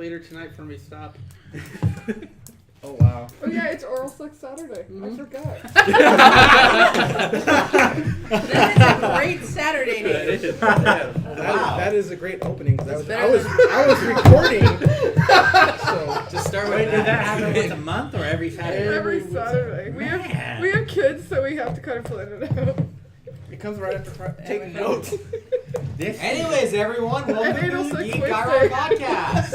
later tonight for me. Stop. Oh wow. Oh yeah, it's Oral Sex Saturday. I forgot. That is a great Saturday name. That is a great opening. Because I was recording. So Just start with Wait, that. did that happen once a month or every Saturday? Every Saturday. We have kids, so we have to kind of plan it out. it comes right after take notes. Anyways, everyone, welcome to Anal the sex GeekGiron Wednesday. podcast.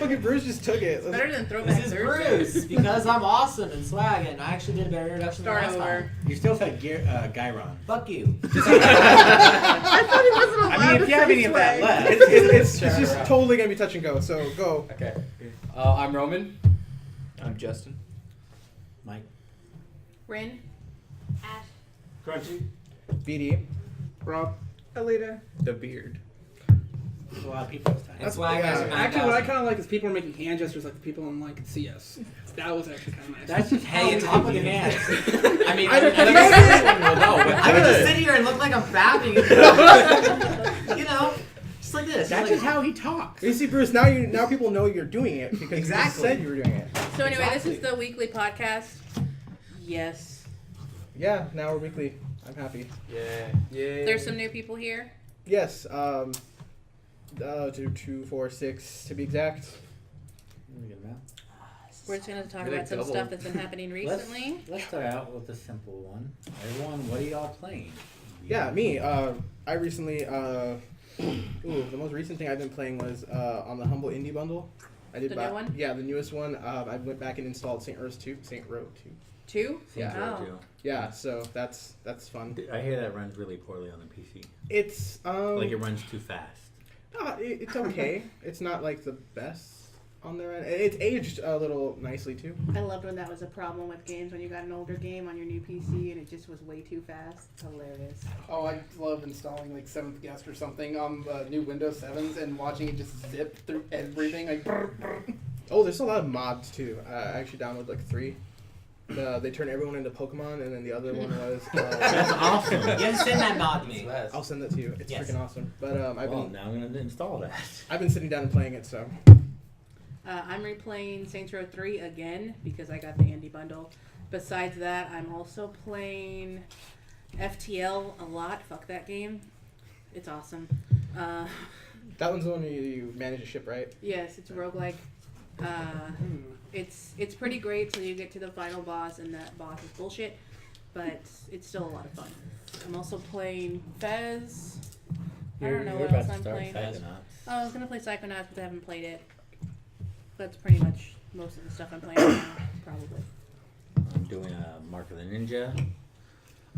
Fucking Bruce just took it. It's better than Throwback This is Thursday. Bruce, because I'm awesome and swag, and I actually did a better introduction Start than last over. time. You still said Gyron. Fuck you. I thought he wasn't allowed I mean, to if you have say any of that swag. left. It's just totally gonna be touch and go. So go. Okay. I'm Roman. I'm Justin. Mike. Rin. Ash. Crunchy. BD. Rob. Alita. The beard. There's a lot of people this time. And swag yeah. guys are Actually, what I 9,000. kind of like is people are making hand gestures like the people in like CS. That was actually kind of nice. That's just Hey, it's up with your hands. I mean, I I don't think everyone will know, but I can just good. sit here and look like I'm fapping. You know, just like this. That's Like- just how he talks. You see, Bruce. Now people know you're doing it because Exactly. you said you were doing it. So anyway, Exactly. this is the weekly podcast. Yes. Yeah. Now we're weekly. I'm happy. Yeah. There's some new people here. Yes. 2, 4, 6 to be exact. We're just going to talk Really about some double. stuff that's been happening recently. Let's start out with a simple one. Everyone, what are y'all playing? Yeah, me. I recently. The most recent thing I've been playing was on the Humble Indie Bundle. I did The buy, new one? Yeah, the newest one. I went back and installed Saint Row 2. 2? Yeah. Oh. Yeah, so that's fun. I hear that runs really poorly on the PC. It's Like it runs too fast. it's okay. It's not like the best on their end. It's aged a little nicely too. I loved when that was a problem with games when you got an older game on your new PC and it just was way too fast. Hilarious. Oh, I love installing like 7th Guest or something on new Windows 7s and watching it just zip through everything. Like, brr, brr. Oh, there's a lot of mods too. I actually downloaded like 3. They turn everyone into Pokemon, and then the other one was. That's awesome. You have to send that nod to me. I'll send that to you. It's Yes. freaking awesome. But Well, now I'm gonna install that. I've been sitting down and playing it, so. I'm replaying Saints Row 3 again because I got the indie bundle. Besides that, I'm also playing FTL a lot. Fuck that game. It's awesome. That one's the one where you manage a ship, right? Yes, it's a roguelike. It's pretty great till you get to the final boss, and that boss is bullshit, but it's still a lot of fun. I'm also playing Fez. I don't know You're what about else to I'm start playing. Psychonauts. Oh, I was gonna play Psychonauts, but I haven't played it. That's pretty much most of the stuff I'm playing right now, probably. I'm doing a Mark of the Ninja.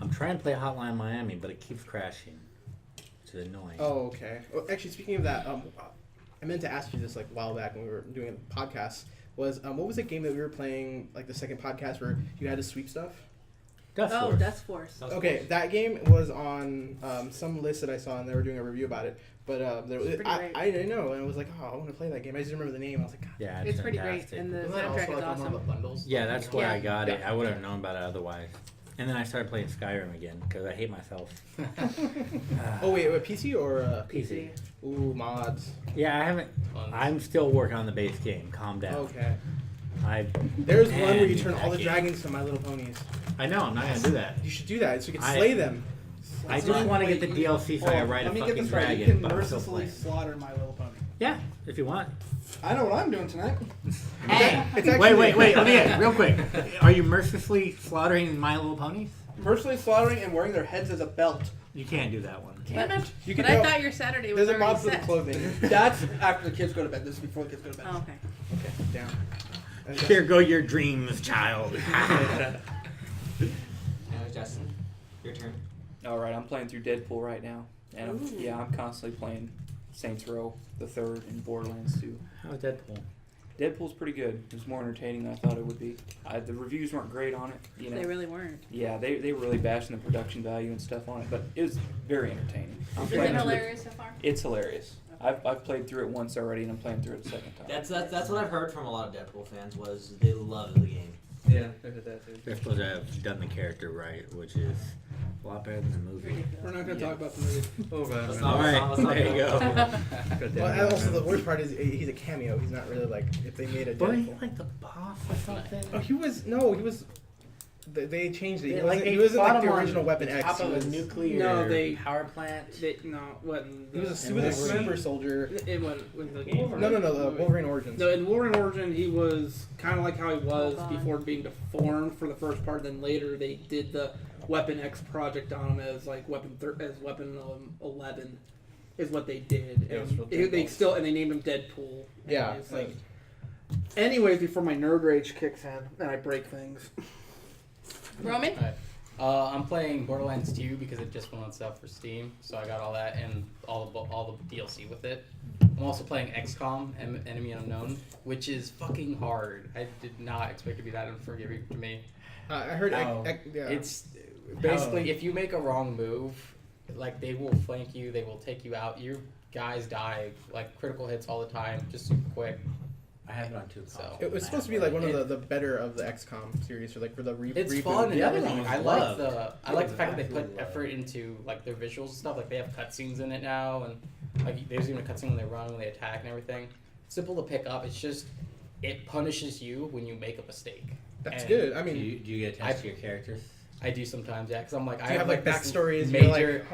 I'm trying to play Hotline Miami, but it keeps crashing. It's annoying. Oh, okay. Well, actually, speaking of that, I meant to ask you this like a while back when we were doing a podcast. Was what was the game that we were playing like the second podcast where you had to sweep stuff? Dust Oh, Force. Dust Force. Okay, that game was on some list that I saw, and they were doing a review about it. But there was, It's pretty great. I didn't know, and I was like, oh, I want to play that game. I just didn't remember the name. I was like, God. Yeah, It's pretty great, fantastic. and the Isn't that soundtrack also is like one awesome. of the bundles? Yeah, that's where I Yeah. got it. I would have known about it otherwise. And then I started playing Skyrim again because I hate myself. Oh wait, PC or PC. Ooh, mods. Yeah, I haven't. I'm still working on the base game. Calm down. Okay. There's There's one where you turn all the dragons to My Little Ponies. I know. I'm not gonna do that. You should do that so you can I- slay them. I just want to get the DLC so I ride a Let me get fucking this right. dragon. You can but I'm still mercilessly playing. slaughter My Little Pony. Yeah, if you want. I know what I'm doing tonight. Hey, It's actually, Wait. Let me get real quick. Are you mercilessly slaughtering My Little Ponies? Mercilessly slaughtering and wearing their heads as a belt. You can't do that one. But, You but can I go- thought your Saturday was There's a already mod for the set. clothing. That's after the kids go to bed. This is before the kids go to bed. Oh, okay. Okay, down. Here go your dreams, child. Justin, your turn. All right, I'm playing through Deadpool right now, and Ooh. I'm constantly playing Saints Row the Third and Borderlands 2. How's Deadpool? Deadpool's pretty good. It was more entertaining than I thought it would be. The reviews weren't great on it. You know, They really weren't. yeah, they were really bashing the production value and stuff on it, but it was very entertaining. I'm Is playing it through hilarious so far? It's hilarious. I've played through it once already, and I'm playing through it a second time. That's what I've heard from a lot of Deadpool fans was they love the game. Yeah, I heard that too. They're supposed to have done the character right, which is A lot better than the movie. We're not gonna talk about the movie. Oh god. Let's man. not- Alright, let's not there you go. go. Well, and also the worst part is he's a cameo. He's not really like if they made a But he Deadpool. like the boss or something. Oh, he was. They changed it. Yeah, He like wasn't, they he wasn't fought like the him on original Weapon X. Top He of was, a nuclear No, they- power plant. he was a super soldier. It when the game. No, the Wolverine Origins. No, in Wolverine Origin, he was kind of like how he was Hold on. before being deformed for the first part. Then later, they did the Weapon X project on him as like Weapon 11 is what they did. Yeah, it was And real they Deadpool. still and they named him Deadpool. Yeah, Anyways, like anyways, before my nerd rage kicks in and I break things. Roman? I'm playing Borderlands 2 because it just went on sale for Steam, so I got all that and all the DLC with it. I'm also playing XCOM, Enemy Unknown, which is fucking hard. I did not expect it to be that unforgiving to me. I heard. How? Yeah. It's basically if you make a wrong move, like they will flank you, they will take you out. Your guys die like critical hits all the time, just super quick. I have it on 2 So- consoles. It was supposed to be like one of the better of the XCOM series, or like for the It's reboot. fun and The other everything. one I was like loved. the It was fact that they put absolutely effort into like their visuals and stuff. Like they have cutscenes in it now, and like there's even a cutscene when they run, when they attack, and everything. Simple to pick up. It's just it punishes you when you make a mistake. That's And good. I Do mean, you get attached to your characters? I do sometimes, yeah, because I'm like do I you have like this backstories? Major.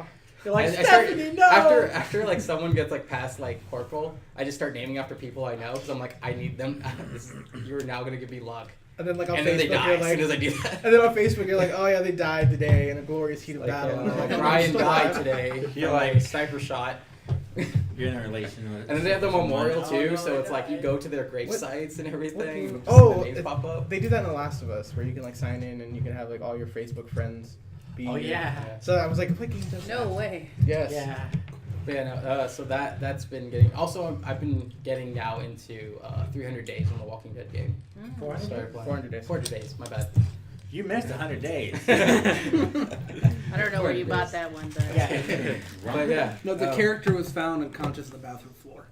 You're like, You're like, Stephanie, no! After like someone gets like past like corporal, I just start naming after people I know because I'm like I need them. You're now gonna give me luck, and then like on and then they Facebook, die you're as like, soon as I do that. and then on Facebook, you're like, oh yeah, they died today in a glorious heat of Like, battle. And I'm like, oh, Brian I'm still died alive. today. You're from a like- sniper shot. You're in a relation with. And then they have the memorial someone. too, Oh, so no, it's like you go to their grave What- sites and everything. what- and oh, the names it- pop up. They do that in The Last of Us, where you can like sign in and you can have like all your Facebook friends be. Oh yeah. So I was like, what game does No that? way. Yes. Yeah. But yeah, no, so that's been getting. Also, I've been getting now into 300 Days on the Walking Dead game. Mm. 400? Started playing. 400 days. 400 days. My bad. You missed 100 days. I don't know where you bought that one, but But yeah, No, the character was found unconscious on the bathroom floor.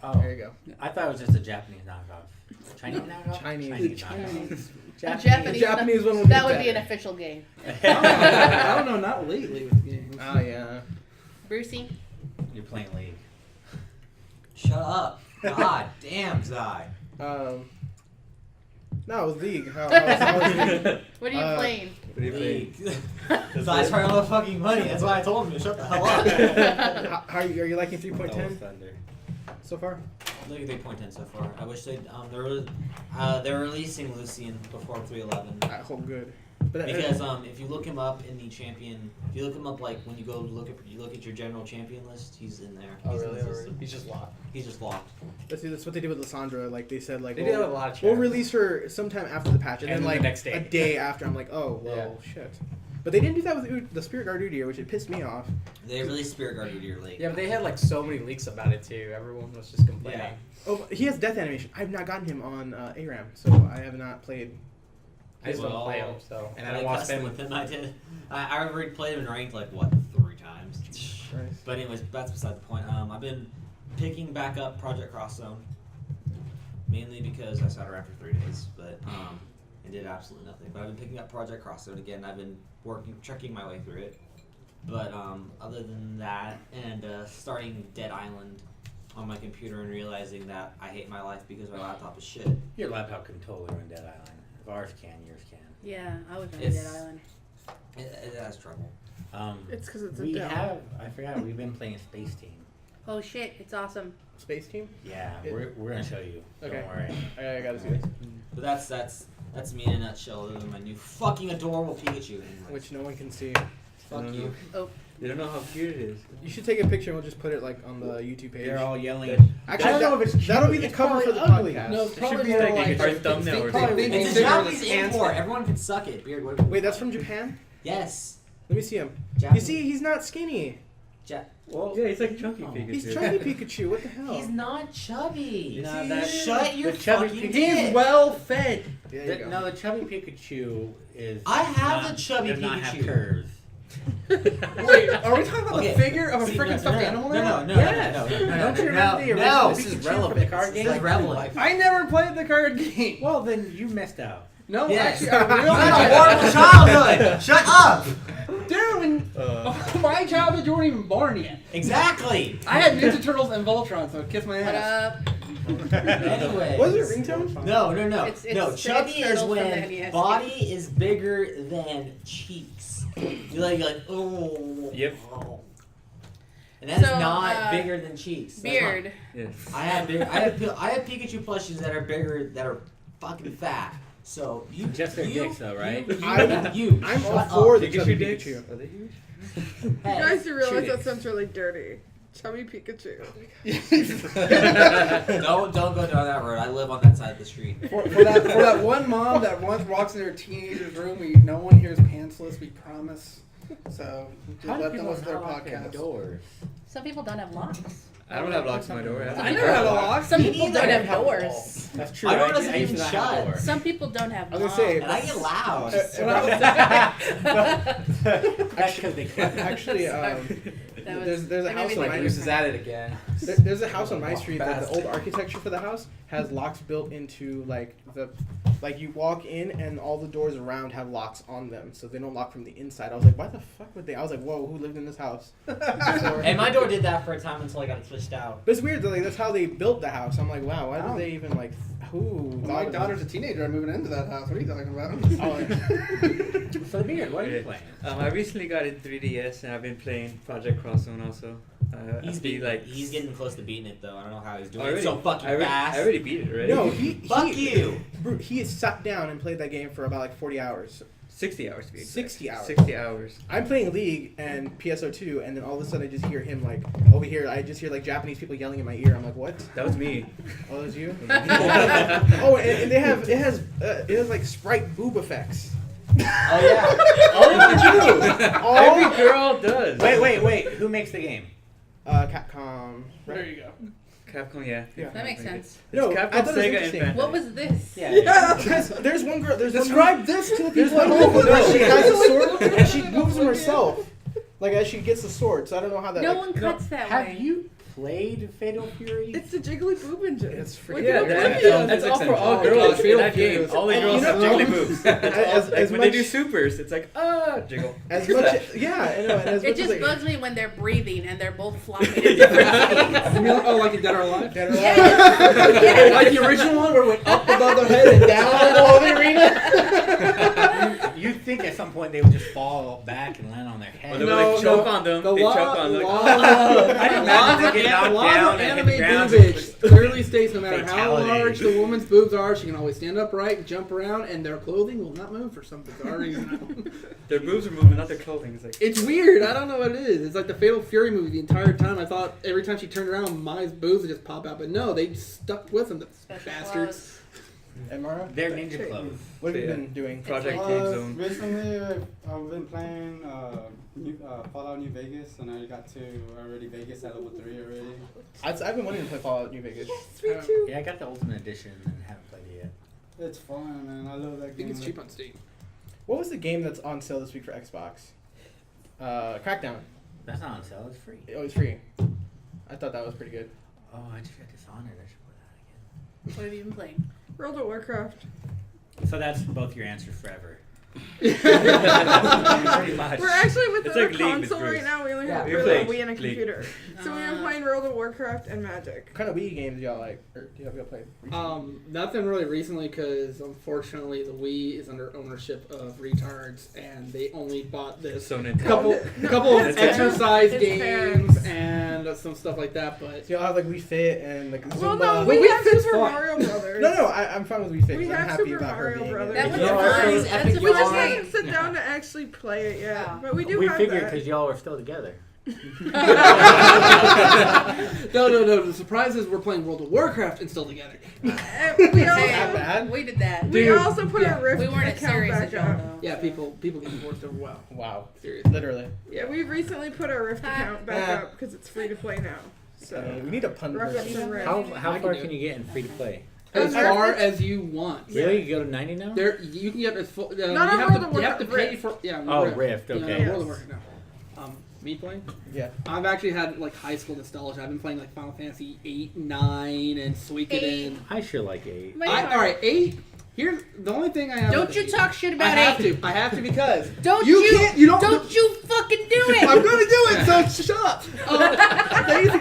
Oh, There you go. I thought it was just a Japanese knockoff. Chinese knockoff? Chinese. knockoff. Japanese. Japanese one would be that would be an better. official game. I don't know, not lately with games. Oh yeah. Brucey? You're playing League. Shut up. God damn, Zai. No, it was League. How was League? What are you playing? League. Zai's trying all the fucking money. That's why I told him to shut the hell up. How are you liking Double 3.10 Thunder. so far? Look at 3.10 so far. I wish they'd they're releasing Lucian before 3.11. I hope good. But Because if you look him up in the champion, if you look him up like when you go look at your general champion list, he's in there. Oh He's in really? the system. He's just locked. He's just locked. that's what they did with Lissandra. Like they said, like They did that with a lot of we'll chat. release her sometime after the patch, and And then then like the next day. a day after, I'm like, oh, well, shit. But they didn't do that with the Spirit Guard Udyr, which it pissed me off. They released Spirit Guard Udyr late. Yeah, but they had like so many leaks about it too. Everyone was just complaining. Yeah. Oh, he has death animation. I've not gotten him on ARAM, so I have not played. I just don't Well, play him, so and I I don't want to custom spend. with him. I did. I already played him in ranked like what 3 times. Christ. But anyways, that's beside the point. I've been picking back up Project Cross Zone, mainly because I sat around for 3 days, but it did absolutely nothing. But I've been picking up Project Cross Zone again. I've been checking my way through it. But other than that, and starting Dead Island on my computer and realizing that I hate my life because my laptop is shit. Your laptop can totally run Dead Island. If ours can, yours can. Yeah, I was on It's- Dead Island. It has trouble. It's because it's a We Dell. have, I forgot, we've been playing Space Team. Oh shit, it's awesome. Space Team? Yeah, It- we're gonna show you. Okay. Don't worry. I gotta see this. But that's me in a nutshell. Other than my new fucking adorable Pikachu. Anyways. Which no one can see. Fuck you. You don't know how cute it is. You should take a picture and we'll just put it like on the YouTube page. They're all yelling. Actually, I don't know if it's that'll be cute. the It's cover for probably the ugly. podcast. No, It should probably be more like like our thumbnail or probably something. It's a bigger Japanese with ants. import. Everyone can suck it. Beard. Wait, that's from Japan? Yes. Let me see him. You Japanese. see, he's not skinny. Well, yeah, he's like chunky Pikachu. He's chunky Pikachu. What the hell? He's not chubby. No, See? that- Shut your the chubby fucking Pikachu- dick. well fed. There you go. No, the chubby Pikachu is. I have not, the chubby does not have Pikachu. curves. Wait, are we talking about Okay. the figure of a See, freaking no, stuffed no, animal no, now? no, no, Yes. no, no, no, no, Don't you no, remember the no. original Pikachu from the card game? This is relevant. I never played the card game. Well, then you missed out. No, Yes. actually, I You had a really horrible childhood. Shut up. Dude, my childhood, you weren't even born yet. Exactly. I had Ninja Turtles and Voltron, so kiss my What ass. up? Anyway. Was it ringtone? No. It's No, chubby Turtles is from the when NES body is bigger than cheeks. You're like, oh. Yep. And that is So, not bigger than cheeks. That's Beard. Yes. not- I have Pikachu plushies that are bigger, that are fucking fat. So you Just their you, dicks, though, right? You. I'm shut all up. for the Pikachu chubby dicks? Pikachu. Are they huge? You Hey, guys do realize chew that dicks. sounds really dirty. Chubby Pikachu. don't go down that road. I live on that side of the street. For that one mom that once walks in her teenager's room, no one hears pantsless, we promise. So just let them listen to their podcast. doors? Some people don't have locks. I don't have locks on my door. I never had a lock. Some Me people neither. don't have have a doors. That's true. My door I doesn't used even to not have a shut. door. Some people don't have I was gonna say, And I get loud. That's because they can't. Actually, That was- there's a that made house me on think my Bruce is at it again. there's a house on my street that the old architecture for the house has locks built into like you walk in and all the doors around have locks on them, so they don't lock from the inside. I was like, why the fuck would they? I was like, whoa, who lived in this house? And my door did that for a time until I got it switched out. But it's weird though, like that's how they built the house. I'm like, wow, why Oh. did they even like who? When my thought of daughter's a this? teenager, I'm moving into that house. What are you talking about? Oh, So, Beard, what are you playing? I recently got it 3DS and I've been playing Project Crosszone also. He's He's getting close to beating it though. I don't know how he's doing already, it so fucking fast. I already beat it already. no, Fuck you. Bro, he has sat down and played that game for about like 40 hours. 60 hours to be exact. 60 hours. 60 hours. I'm playing League and PSO2, and then all of a sudden I just hear him like over here. I just hear like Japanese people yelling in my ear. I'm like, what? That was me. Oh, that was you? Oh, and it has like sprite boob effects. Oh yeah. Every girl does. Wait. Who makes the game? Capcom. Right? There you go. Capcom, yeah. Yeah. That makes sense. No, It's Capcom, I thought it was Sega, and interesting. Bandai. What was this? Yeah. Because there's one girl. Describe this to the There's people one at girl home. that she has a sword and she moves them herself, like as she gets the sword. So I don't know how that. No like, one cuts that Have way. you played Fatal Fury? It's the jiggly boob engine. It's Look freaking- at Yeah, Oblivion. it's all for all Oh, girls gosh, in Fatal that Fury game. was- All the And girls you have know- jiggly boobs. Like as when they much- do supers, it's like, jiggle. As much, yeah, I know. And as It much just as, like, bugs me when they're breathing and they're both flopping at different speeds. You mean, oh, like in Dead or Alive? Dead or Alive. Yes. Like the original one where it went up above their head and down all the arena? You'd think at some point they would just fall back and land on their Or head. they would No, like choke no. on them. The They law, choke on them. law, Like, I didn't imagine they get knocked down of and hit anime the ground. boobage clearly states no matter how Fatality. large the woman's boobs are, she can always stand upright, jump around, and their clothing will not move for some bizarre reason. their boobs are moving, not their clothing. It's like, It's weird. I don't know what it is. It's like the Fatal Fury movie. The entire time I thought every time she turned around, Mai's boobs would just pop out, but no, they stuck with them. The Special bastards. clothes. And Mara, They're ninja clothes. what have you Yeah. been doing? Project Game Zone. Recently, I've been playing Fallout New Vegas, and I got to already Vegas at level 3 already. I've been wanting to play Fallout New Vegas. Me too. Yeah, I got the Ultimate Edition and haven't played it yet. It's fun, man. I love that I game. think it's cheap on Steam. What was the game that's on sale this week for Xbox? Crackdown. That's not on sale. It's free. It was free. I thought that was pretty good. Oh, I just got Dishonored. I should play that again. What have you been playing? World of Warcraft. So that's both your answers forever. pretty much. We're actually with It's the like League with console right Bruce. now. We only Yeah, have you're really a playing Wii and a League. computer. So we've been playing World of Warcraft and Magic. What kind of Wii games do y'all like? Or do y'all play? Nothing really recently because unfortunately the Wii is under ownership of retards and they only bought this So Nintendo. couple of That's fair. exercise It's games parents. and some stuff like that. But So y'all have like Wii Fit and like Well, Zumba. no, Wait, we Wii have Fit's Super fun. Mario Brothers. No, I'm fine with Wii Fit. We 'cause I'm have happy Super about her Mario being in Brothers. it. That You was know, fun. also- That's We a just fun haven't game. sit down to actually play it yet, Yeah. but we do We have figured that. because y'all are still together. no. The surprise is we're playing World of Warcraft and still together. We Not also, bad. We did that. we Dude, also put yeah. our Rift We weren't as account serious back as y'all up. though. Yeah, people get divorced over WoW. Wow. Seriously. Literally. Yeah, we recently put our Rift account back Ah. up because it's free to play now. So We need a pun rough up version. some Rift. How I far can do can you get in free to play? As Rift far is- as you want. Really? You go to 90 now? There, you can get as full. Not you, on have World of you have to Warcraft, pay Rift. for. Yeah. Oh, Rift, Yeah, okay. World of Warcraft now. Me playing? Yeah. I've actually had like high school nostalgia. I've been playing like Final Fantasy 8, 9, and Suikoden. I sure like 8. All right, 8 Here's the only thing I have. Don't you talk shit about I have it. to. I have to because Don't you you? can't. You don't. Don't you fucking do it. I'm gonna do it. So shut up.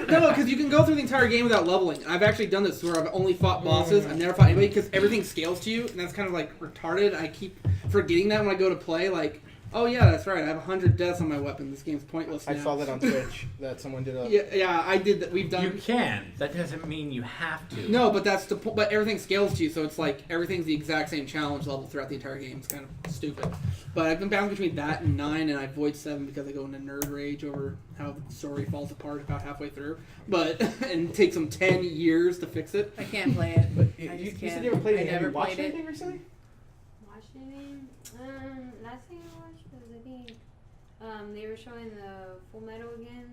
No, because you can go through the entire game without leveling. I've actually done this where I've only fought bosses. I've never fought anybody because everything scales to you, and that's kind of like retarded. I keep forgetting that when I go to play. Like, oh yeah, that's right. I have 100 deaths on my weapon. This game's pointless now. I saw that on Twitch that someone did a. Yeah, I did that. We've done. You can. That doesn't mean you have to. No, but that's the point. But everything scales to you, so it's like everything's the exact same challenge level throughout the entire game. It's kind of stupid. But I've been bouncing between that and 9, and I avoid 7 because I go into nerd rage over how the story falls apart about halfway through. But and it takes them 10 years to fix it. I can't play it. But I you just can't. said you ever played I it. Have never you watched played it. anything recently? Watched anything? Last thing I watched was I think they were showing the Full Metal again.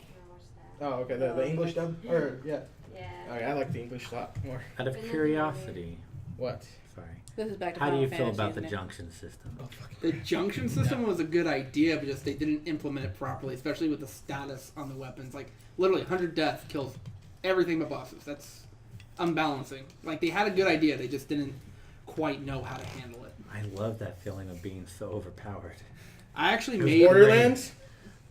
I watched that. Oh, okay. The English dub? Or, yeah. Yeah. Okay, I like the English a lot more. Out of curiosity, What? sorry. This is back to How do Final you feel Fantasy, about the isn't it? junction system? The junction system was a good idea, but just they didn't implement it properly, especially with the status on the weapons. Like, literally, 100 death kills everything but bosses. That's unbalancing. Like, they had a good idea, they just didn't quite know how to handle it. I love that feeling of being so overpowered. I actually It was made Borderlands?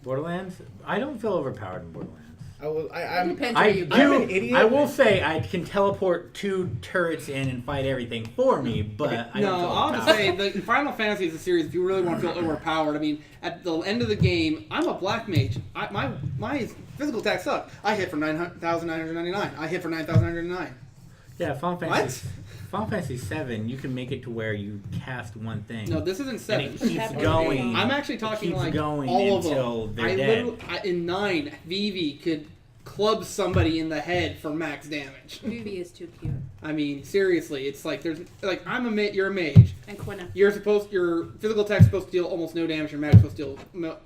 Borderlands? I don't feel overpowered in Borderlands. I'm Depends I where you do. go. I'm an idiot. I will say I can teleport 2 turrets in and fight everything for me, but I don't feel I'll just overpowered. say, the Final Fantasy is a series, if you really want to feel overpowered, I mean, at the end of the game, I'm a black mage. My physical attacks suck. I hit for 9,999. I hit for 9,999. Yeah, Final Fantasy 7, you can make it to where you cast one thing. No, this isn't 7. And it keeps Happened. going. I'm actually talking keeps like going all of until them. they're dead. In 9, Vivi could club somebody in the head for max damage. Vivi is too cute. I mean, seriously, it's like you're a mage. And Quina. Your physical attack's supposed to deal almost no damage. Your magic's supposed to deal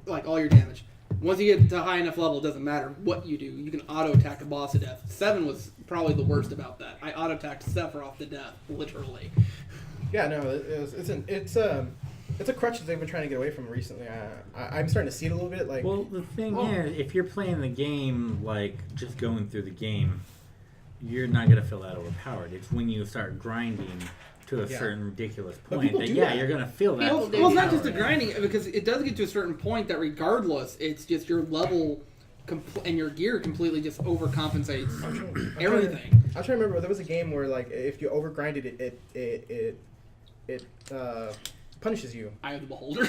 like all your damage. Once you get to a high enough level, it doesn't matter what you do. You can auto attack a boss to death. 7 was probably the worst about that. I auto attacked Sephiroth to death, literally. Yeah, no, it's a crutch that they've been trying to get away from recently. I'm starting to see it a little bit. Like, Well, the thing is, if you're playing the game, like, just going through the game, you're not going to feel that overpowered. It's when you start grinding to a certain ridiculous But point people that, do yeah, that. you're going to feel that. People do. Well, it's not just the overpowered. grinding, because it does get to a certain point that regardless, it's just your level and your gear completely just overcompensates everything. I'm trying to remember. There was a game where, like, if you overgrinded it punishes you. Eye of the Beholder.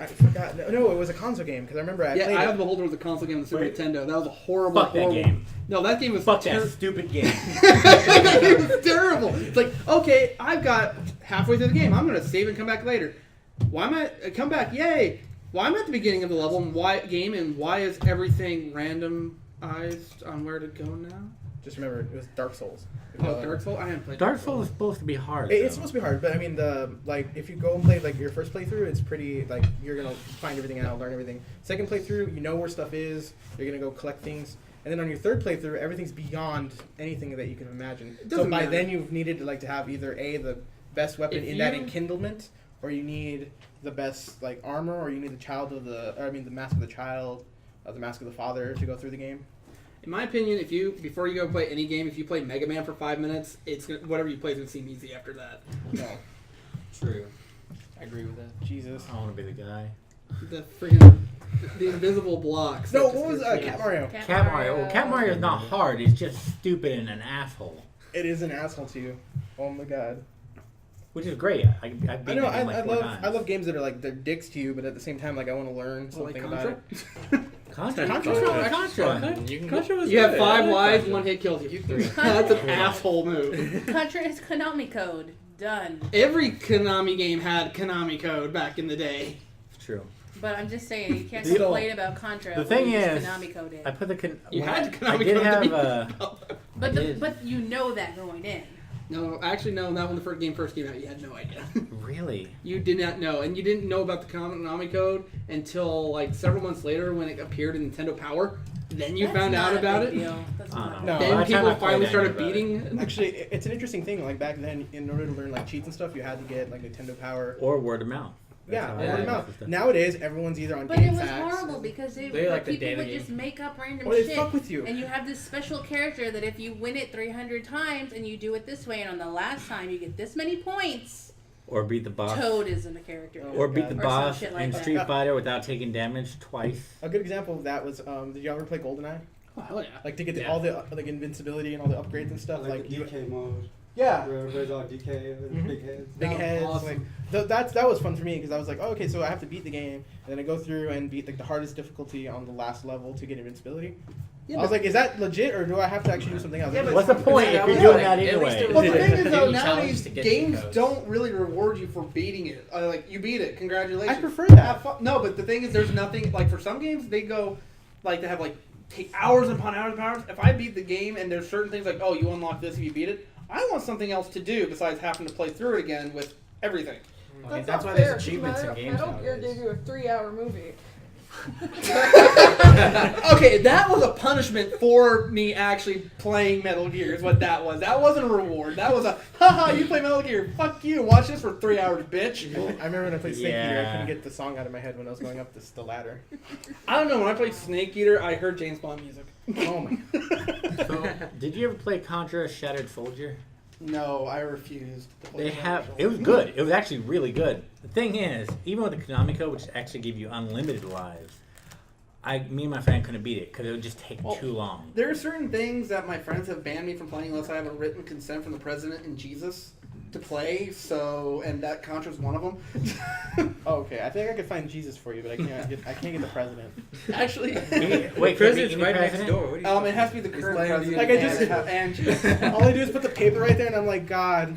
I forgot. No, it was a console game because I remember I played Eye it. of the Beholder was a console game on the Super Wait. Nintendo. That was a horrible, Fuck that horrible game. No, that game was Fuck that stupid game. That game was terrible. It's like, okay, I've got halfway through the game. I'm gonna save and come back later. Why am I come back? Yay! Why am I at the beginning of the level and why is everything randomized on where to go now? Just remember, it was Dark Souls. Oh, Dark Souls. I haven't played Dark Souls is supposed to be hard. It's though. supposed to be hard, but I mean, if you go and play like your first playthrough, it's pretty like you're gonna find everything out, learn everything. Second playthrough, you know where stuff is. You're gonna go collect things, and then on your third playthrough, everything's beyond anything that you can imagine. So doesn't by matter. then, you've needed to have either the best weapon If in that you- enkindlement, or you need the best like armor, or you need the mask of the child, or the mask of the father to go through the game. In my opinion, before you go play any game, if you play Mega Man for 5 minutes, whatever you play is gonna seem easy after that. No, True. I agree with that. Jesus. I want to be the guy. The freaking the invisible blocks. No, that just what was gets- Cat Mario? Cat Mario. Well, Cat Mario is not hard. It's just stupid and an asshole, It is an asshole to you. Oh my god. which is great. I beat I that know. game like 4 times. I love games that are like they're dicks to you, but at the same time, like I want to learn Oh, like something about Contra? it. Contra. Contra. You can Contra was You have good. 5 I like lives, Contra. 1 hit kills you. three. That's an asshole move. Contra is Konami code. Done. Every Konami game had Konami code back in the day. It's true. But I'm just saying, you can't You don't- complain about Contra. The when thing you use is, Konami code in. I put the You when had I Konami did code to have beat But you know that going in. No, actually, no. Not when the game first came out. You had no idea. really. You did not know, and you didn't know about the Konami code until like several months later when it appeared in Nintendo Power. Then you That's found not out a about big it. deal. That's I not don't a know. big Then By the time people I played finally it, I started knew about it. beating. Actually, it's an interesting thing. Like back then, in order to learn like cheats and stuff, you had to get like Nintendo Power. Or word of mouth. Yeah, how word I of know mouth. this stuff. Nowadays, everyone's either on But it Game was Facts. horrible because They like the people data would game. just make up random Or they shit. fuck with you. And you have this special character that if you win it 300 times and you do it this way, and on the last time you get this many points, Or beat the boss. Toad isn't a character. Or beat the Or some boss shit like in that. Street Fighter without taking damage twice. A good example of that was, did you ever play GoldenEye? Oh, hell yeah. Like to get Yeah. all the like invincibility and all the upgrades and stuff. Like the you, DK mode. yeah, Where everybody's all DK with Mhm. big heads. big That was heads. awesome. Like that was fun for me because I was like, oh, okay, so I have to beat the game, and then I go through and beat like the hardest difficulty on the last level to get invincibility. Yeah, I was like, is that legit or do I have to actually do something else? Yeah, but- What's the point if that you're was doing like- that at least anyway? it was Well, the thing is, though, Give you challenge nowadays to get games codes. don't really reward you for beating it. Like you beat it, congratulations. I prefer that. Have fun. No, but the thing is, there's nothing like for some games they go like they have like take hours upon hours upon hours. If I beat the game and there's certain things like oh you unlock this if you beat it, I want something else to do besides having to play through it again with everything. Okay, That's why not there's fair, achievements in because games Metal Gear nowadays. gave you a 3-hour movie. Okay, that was a punishment for me actually playing Metal Gear. Is what that was. That wasn't a reward. That was a haha. You play Metal Gear. Fuck you. Watch this for 3 hours, bitch. I remember when I played Snake Eater, I Yeah. couldn't get the song out of my head when I was going up the ladder. I don't know. When I played Snake Eater, I heard James Bond music. Oh my! So, did you ever play Contra Shattered Soldier? No, I refused. To play They Metal have. Gear. It was good. It was actually really good. The thing is, even with the Konami code, which actually gave you unlimited lives, me and my friend couldn't beat it because it would just take Well, too long. There are certain things that my friends have banned me from playing unless I have a written consent from the president and Jesus to play. So, and that Contra's one of them. Oh, okay. I think I could find Jesus for you, but I can't get the president. Actually, Wait, President's could it be right any next president? door. What are you it has to be the He's current playing president. Like I just- and Jesus. All I do is put the paper right there, and I'm like, God.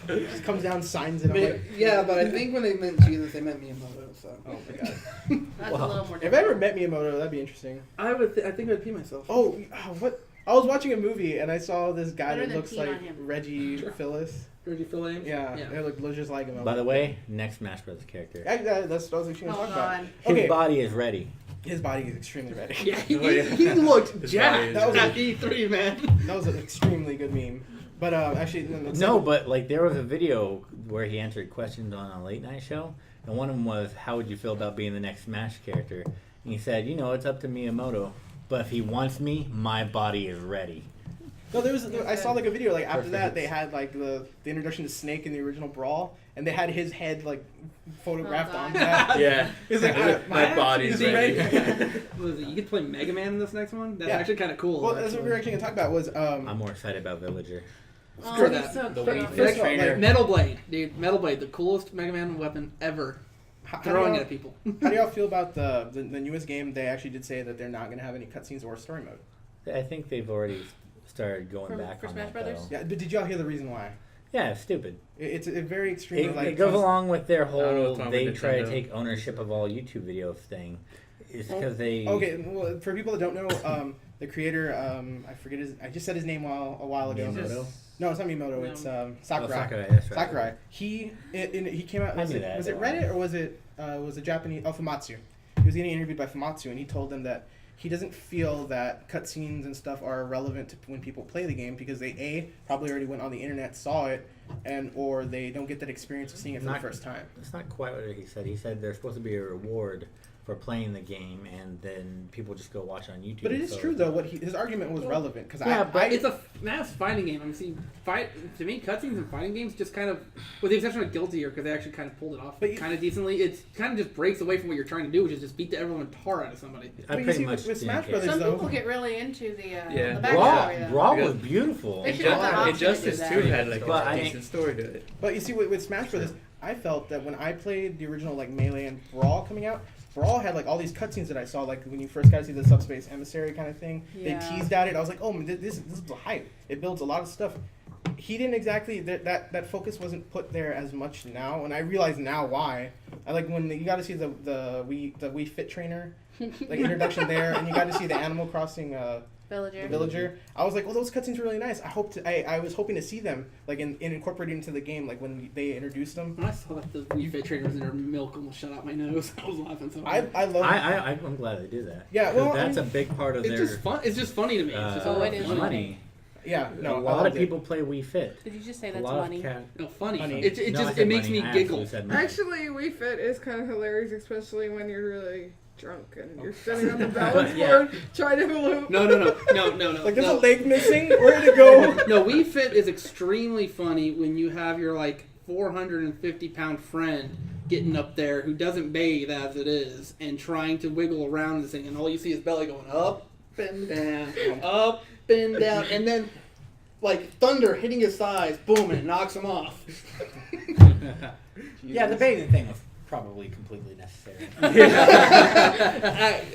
Just comes down, signs it. I'm like, Yeah, but I think when they meant Jesus, they meant Miyamoto. So. oh my God. That's Wow. a little more If I ever met Miyamoto, that'd be interesting. I would. I think I'd pee myself. Oh, what? I was watching a movie and I saw this guy Better that than looks peeing like on him. Reggie Phyllis. Ready for lame? Yeah, it looked just like him. By the way, next Smash Bros. Character. That's what I was actually Oh going to talk god. about. His Okay, body is ready. his body is extremely ready. Yeah, Oh, yeah. he looked His jacked. body is That was at E3, man. That was an extremely good meme. But actually, No, but like there was a video where he answered questions on a late night show, and one of them was, "How would you feel about being the next Smash character?" And he said, it's up to Miyamoto, but if he wants me, my body is ready. No, I saw like a video like after Perfect. that they had like the introduction to Snake in the original Brawl, and they had his head like photographed Oh, on God. that. Yeah. He's like, My body's Is he ready. What is it? You could play Mega Man in this next one. That's Yeah. actually kind of cool. Well, that's what we were actually gonna talk about was I'm more excited about Villager. Oh, Screw he's that. so The cute. Wii First of all, trainer. like, Metal Blade, dude. Metal Blade, the coolest Mega Man weapon ever. how Throwing do it y'all- at people. How do y'all feel about the newest game? They actually did say that they're not gonna have any cutscenes or story mode. I think they've already started going For- back for on Smash that Brothers? though. Yeah, but did y'all hear the reason why? Yeah, it's stupid. It's a very extremely It goes along with their don't know whole what's wrong they with try to Nintendo. take ownership of all YouTube videos thing. It's Well, because they Okay, well, for people that don't know, the creator, I just said his name a while ago. Miyamoto? No, it's not Miyamoto. No. It's Oh, Sakurai. Sakurai, that's right. Sakurai. He came out. I Was knew it, that, was it don't Reddit worry. or was it Japanese? Oh, Famitsu. He was getting interviewed by Famitsu, and he told them that he doesn't feel that cutscenes and stuff are relevant to when people play the game because they probably already went on the internet, saw it, or they don't get that experience of seeing it for the Not- first time. That's not quite what he said. He said there's supposed to be a reward for playing the game, and then people just go watch on YouTube. But it is so- true though. His argument was relevant because Yeah, but It's a mass fighting game. I mean, see, to me, cutscenes in fighting games just kind of, with the exception of Guilty Gear, because they actually kind of pulled it off But you- kind of decently. It kind of just breaks away from what you're trying to do, which is just beat the everyone tar out of somebody. I But you pretty see, much with didn't Smash care. Brothers- Some though. people get really into the Yeah. the Brawl, backstory though. Brawl Because- was beautiful. They should have the option to do Injustice that. 2 had like But a I- decent story to it. But you see, with Smash Brothers, I felt that when I played the original like Melee and Brawl coming out, Brawl had like all these cutscenes that I saw, like when you first got to see the subspace emissary kind of thing. Yeah. They teased at it. I was like, oh, man, this is the hype. It builds a lot of stuff. He didn't exactly that focus wasn't put there as much now, and I realize now why. I like when you got to see the Wii Fit trainer, like introduction there, and you got to see the Animal Crossing. Villager. The villager. I was like, well, those cutscenes were really nice. I was hoping to see them like in incorporated into the game, like when they introduced them. When I saw that the Wii Fit trainers in their milk almost shut out my nose, I was laughing so I hard. love. I'm glad they did that. Yeah, 'Cause well, that's I a big part of It's their just fun. It's just funny to me. It's just Oh, all it is funny. money. Yeah, A no, I lot of loved it. people play Wii Fit. Did you just say A that's lot money? of No, funny. Funny. It No, I just said makes money. me I giggle. absolutely said money. Actually, Wii Fit is kind of hilarious, especially when you're really drunk and you're sitting on the balance yeah. board trying to loop. No. Like there's no. a leg missing. Where'd it go? No, Wii Fit is extremely funny when you have your like 450-pound friend getting up there who doesn't bathe as it is and trying to wiggle around this thing, and all you see is belly going up and down, up and down, and then like thunder hitting his thighs, boom, and it knocks him off. Yeah, the bathing thing was probably completely necessary.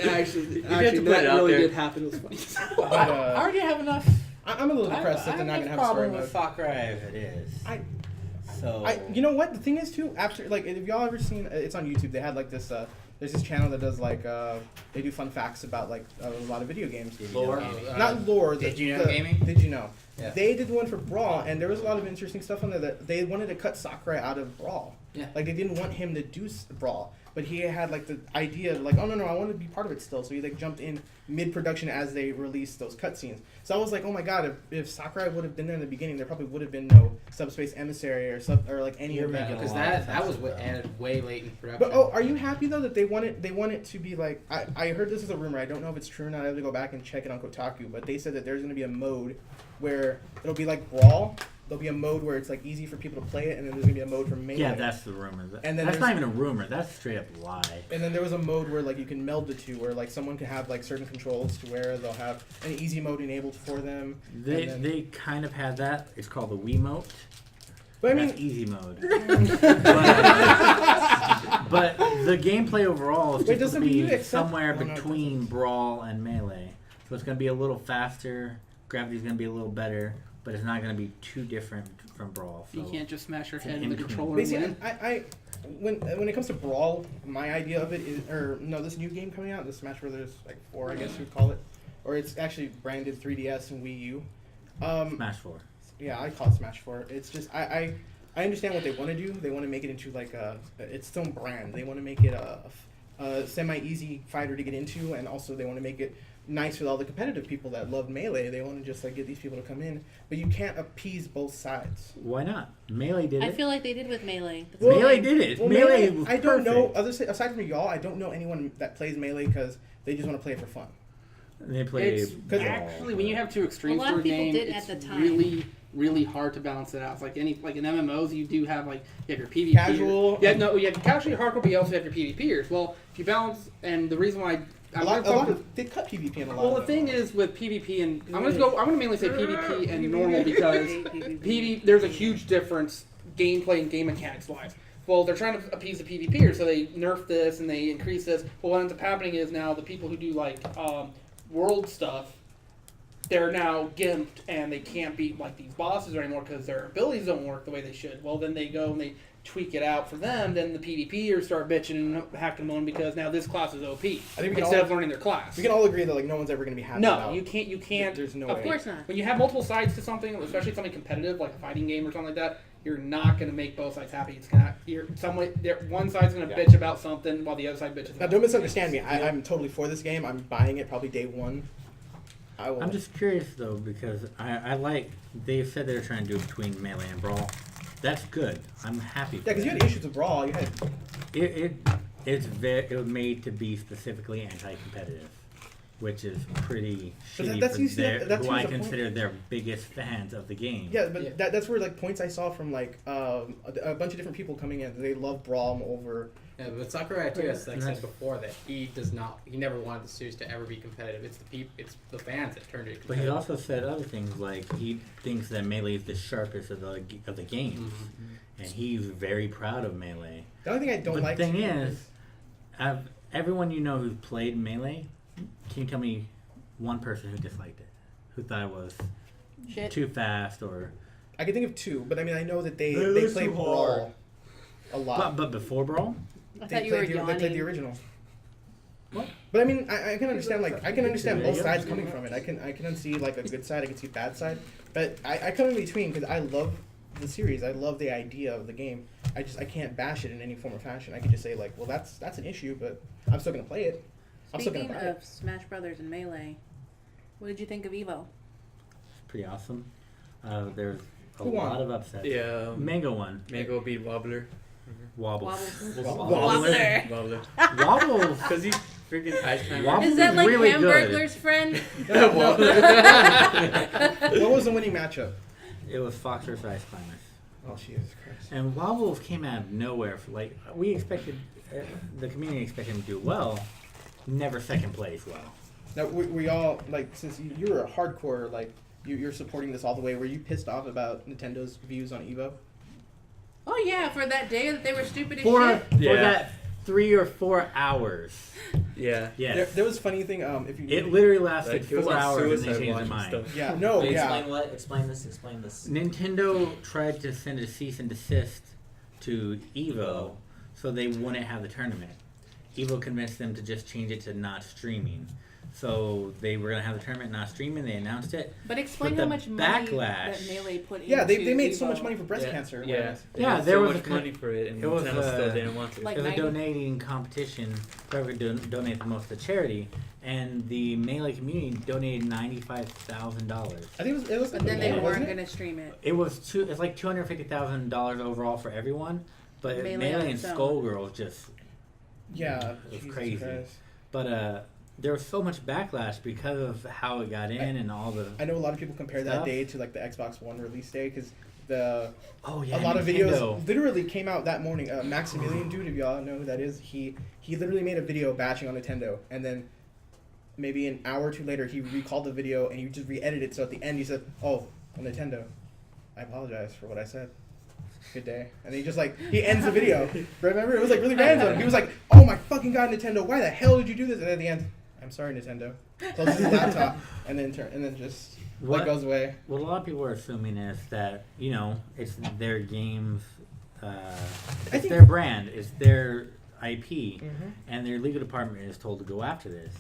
Actually, have to put that it out really there. did happen. It was funny. But, I already have enough. I'm a little depressed that they're not gonna have a story problem mode. with Sakurai as it is. So You know what? The thing is too. After like, if y'all ever seen, it's on YouTube. They had like this. There's this channel that does like they do fun facts about like a lot of video games. Lore. Not lore. Did you know gaming? Did you know? Yeah. They did one for Brawl, and there was a lot of interesting stuff on there that they wanted to cut Sakurai out of Brawl. Yeah. Like they didn't want him to do Brawl, but he had like the idea like, oh no, I want to be part of it still. So he like jumped in mid-production as they released those cutscenes. So I was like, oh my god, if Sakurai would have been there in the beginning, there probably would have been no Subspace Emissary or like any You're of that. making a Because lot of that was sense what though. added way late in production. But oh, are you happy though that they want it to be like I heard this is a rumor. I don't know if it's true or not. I have to go back and check it on Kotaku. But they said that there's going to be a mode where it'll be like Brawl. There'll be a mode where it's like easy for people to play it, and then there's going to be a mode for Melee. yeah, that's the rumor. And then That's there's- not even a rumor. That's straight up lie. And then there was a mode where like you can meld the two, where like someone can have like certain controls to where they'll have an easy mode enabled for them. They kind of had that. It's called the Wiimote. But I That's mean, easy mode. but the gameplay overall is Wait, just does to the Wii U be accept- somewhere oh, no, it between Brawl and Melee. So it's going to be a little faster. Gravity's going to be a little better, but it's not going to be too different from Brawl. So You can't just smash your it's an head with the in-between. controller and basically, win. when it comes to Brawl, my idea of it is, or no, this new game coming out, the Smash Brothers like 4, I guess you'd call it, or it's actually branded 3DS and Wii U. Smash 4. Yeah, I call it Smash 4. It's just I understand what they want to do. They want to make it into like its own brand. They want to make it a semi-easy fighter to get into, and also they want to make it nice with all the competitive people that love Melee. They want to just like get these people to come in, but you can't appease both sides. Why not? Melee did it. I feel like they did with Melee. That's Well, Melee did it. Well, Melee was I don't know. perfect. Aside from y'all, I don't know anyone that plays Melee because they just want to play it for fun. They play It's Brawl. actually when you have two extremes A lot for of a people game, did it's at the time. really hard to balance it out. It's like in MMOs, you do have like you have your PvP. Casual. Yeah, no, you have casual, hardcore, but you also have your PvPers. Well, if you balance, and the reason why They cut PvP in a lot. well, of the them. thing is with PvP and I'm gonna mainly say PvP and normal because there's a huge difference gameplay and game mechanics wise. Well, they're trying to appease the PvPers, so they nerf this and they increase this. But what ends up happening is now the people who do like world stuff, they're now gimped and they can't beat like these bosses anymore because their abilities don't work the way they should. Well, then they go and they tweak it out for them. Then the PvPers start bitching and hacking them because now this class is OP think we can instead all- of learning their class. we can all agree that like no one's ever going to be happy. No, about. you can't. There's no of way. course Of course not. When you have multiple sides to something, especially something competitive like a fighting game or something like that, you're not going to make both sides happy. It's gonna one side's going to bitch about something while the other side bitches. Now, about don't something. misunderstand me. I'm totally for this game. I'm buying it probably day one. I will. I'm just curious though because I like they said they were trying to do it between Melee and Brawl. That's good. I'm happy. Yeah, because you had issues with Brawl. You had it was made to be specifically anti-competitive, which is pretty But shitty that's for usually- their, that's who I usually the point. consider their biggest fans of the game. Yeah, but that's where like points I saw from like a bunch of different people coming in. They love Brawl over. Yeah, but Sakurai too has like That's- said before that he never wanted the series to ever be competitive. It's the fans that turned it But he competitive. also said other things like he thinks that Melee is the sharpest of the games, Mm-hmm. and he's very proud of Melee. The only thing I don't But like. the thing is, everyone you know who's played Melee, can you tell me one person who disliked it, who thought it was Shit. too fast or? I can think of two, but I mean I know that they It's play too Brawl a lot. But before Brawl, I They thought you were played the yawning. original. What? But I mean, I can understand both sides coming from it. I can see like a good side, I can see a bad side, but I come in between because I love the series. I love the idea of the game. I can't bash it in any form or fashion. I can just say like, well, that's an issue, but I'm still gonna play it. I'm still Speaking gonna buy of it. Smash Brothers and Melee, what did you think of Evo? pretty awesome. There's a Who won? lot of upsets. Yeah. Mango won. Mango beat Wobbler. Wobbles. Wobbler. Wobbler. Wobbles. Because he's freaking ice climber. Wobbles Is that like really good. Hamburglar's friend? What was the winning matchup? It was Fox versus Ice Climbers. Oh, Jesus Christ. And Wobbles came out of nowhere. We expected, the community expected him to do well, never second place well. Now, we all, like, since you were a hardcore, like, you're supporting this all the way, were you pissed off about Nintendo's views on Evo? Oh yeah, for that day that they were stupid as For shit. that 3 or 4 hours. Yeah. Yes. There was funny thing, if you... It literally lasted Like, it was 4 on hours and they Suicide changed Watch their and mind. stuff. Yeah, no, Wait, yeah. Explain what? Explain this. Nintendo tried to send a cease and desist to Evo so they wouldn't have the tournament. Evo convinced them to just change it to not streaming. So they were going to have the tournament not streaming. They announced it. But explain But how the much money backlash- that Melee put into Yeah, they made so Evo. much money for breast cancer Yeah. awareness. They Yeah, had there so was much a money for it, and it was, Nintendo still didn't want to. like- It was a 90? donating competition. Whoever donate the most to charity, and the Melee community donated $95,000. I think it was But then they Yeah. weren't wasn't it? gonna stream it. It's like $250,000 overall for everyone, but Melee Melee, on and its own. Skullgirls just. Yeah, It was Jesus crazy. Christ. But there was so much backlash because of how it got in and all the. I know a lot of people compare that Stuff. day to like the Xbox One release day because a Yeah, lot of Nintendo. videos literally came out that morning. Maximilian dude, if y'all know who that is, he literally made a video bashing on Nintendo, and then maybe an hour or two later he recalled the video and he just re-edited it. So at the end he said, "Oh, well, Nintendo, I apologize for what I said. Good day." And he just he ends the video. Remember, it was like really random. He was like, "Oh my fucking god, Nintendo, why the hell did you do this?" And at the end, "I'm sorry, Nintendo." Closes his laptop and then just What- goes away. What a lot of people are assuming is that it's their games, it's think- their brand, it's their IP, and their legal department is told to go after this.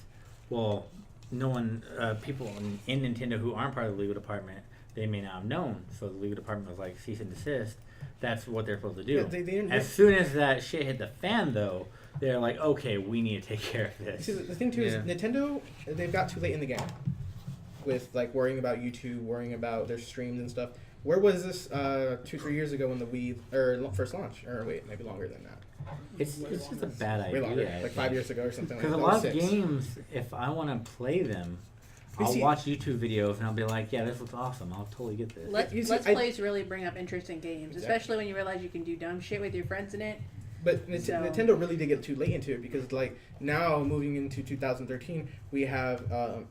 Well, no one, people in Nintendo who aren't part of the legal department, they may not have known. So the legal department was like, cease and desist. That's what they're supposed to do. Yeah, they didn't- As soon as that shit hit the fan, though, they're like, okay, we need to take care of this. See, the thing too is Yeah. Nintendo, they've got too late in the game with worrying about YouTube, worrying about their streams and stuff. Where was this 2-3 years ago when the Wii first launched? Or wait, maybe longer than that. It's just a bad Way idea. longer, like 5 years ago or something. Because a like lot that. of games, if I want to play them, You I'll see- watch YouTube videos and I'll be like, yeah, this looks awesome. I'll totally get this. You see, Let's I- plays really bring up interesting games, Exactly. especially when you realize you can do dumb shit with your friends in it. But So- Nintendo really did get too late into it because now moving into 2013, we have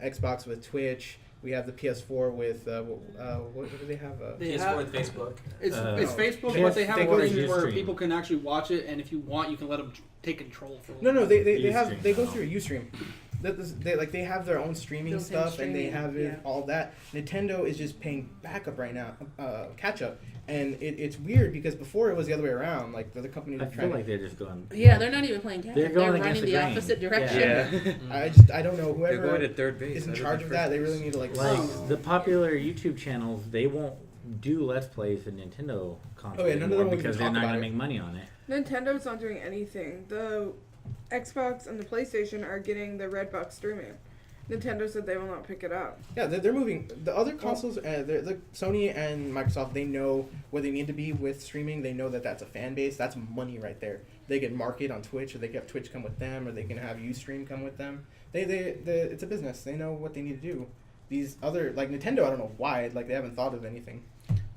Xbox with Twitch. We have the PS4 with what do they have? They PS4 have- with Facebook. It's Oh. Facebook, They but they have- have they go things to where Ustream. people can actually watch it, and if you want, you can let them take control for a No, little they bit. Ustream, they go oh. through a UStream. They have their own streaming Built-in stuff and they streaming, have it, yeah. all that. Nintendo is just paying backup right now, catch up, and it's weird because before it was the other way around. Like the other companies I are feel trying. like they're just going. Yeah, they're not even playing catch They're up. going They're against running the the grain. opposite direction. Yeah. I don't know They're whoever going to third base. is in That'd charge be of that. They first really base. need to like. Like the popular YouTube channels, they won't do Let's Plays in Nintendo console Oh, yeah, none of them will even because they're talk not about going to it. make money on it. Nintendo's not doing anything. The Xbox and the PlayStation are getting the Redbox streaming. Nintendo said they will not pick it up. Yeah, they're moving. The other consoles, the Sony and Microsoft, they know where they need to be with streaming. They know that that's a fan base. That's money right there. They can market on Twitch, or they can have Twitch come with them, or they can have Ustream come with them. It's a business. They know what they need to do. These other, like Nintendo, I don't know why, they haven't thought of anything.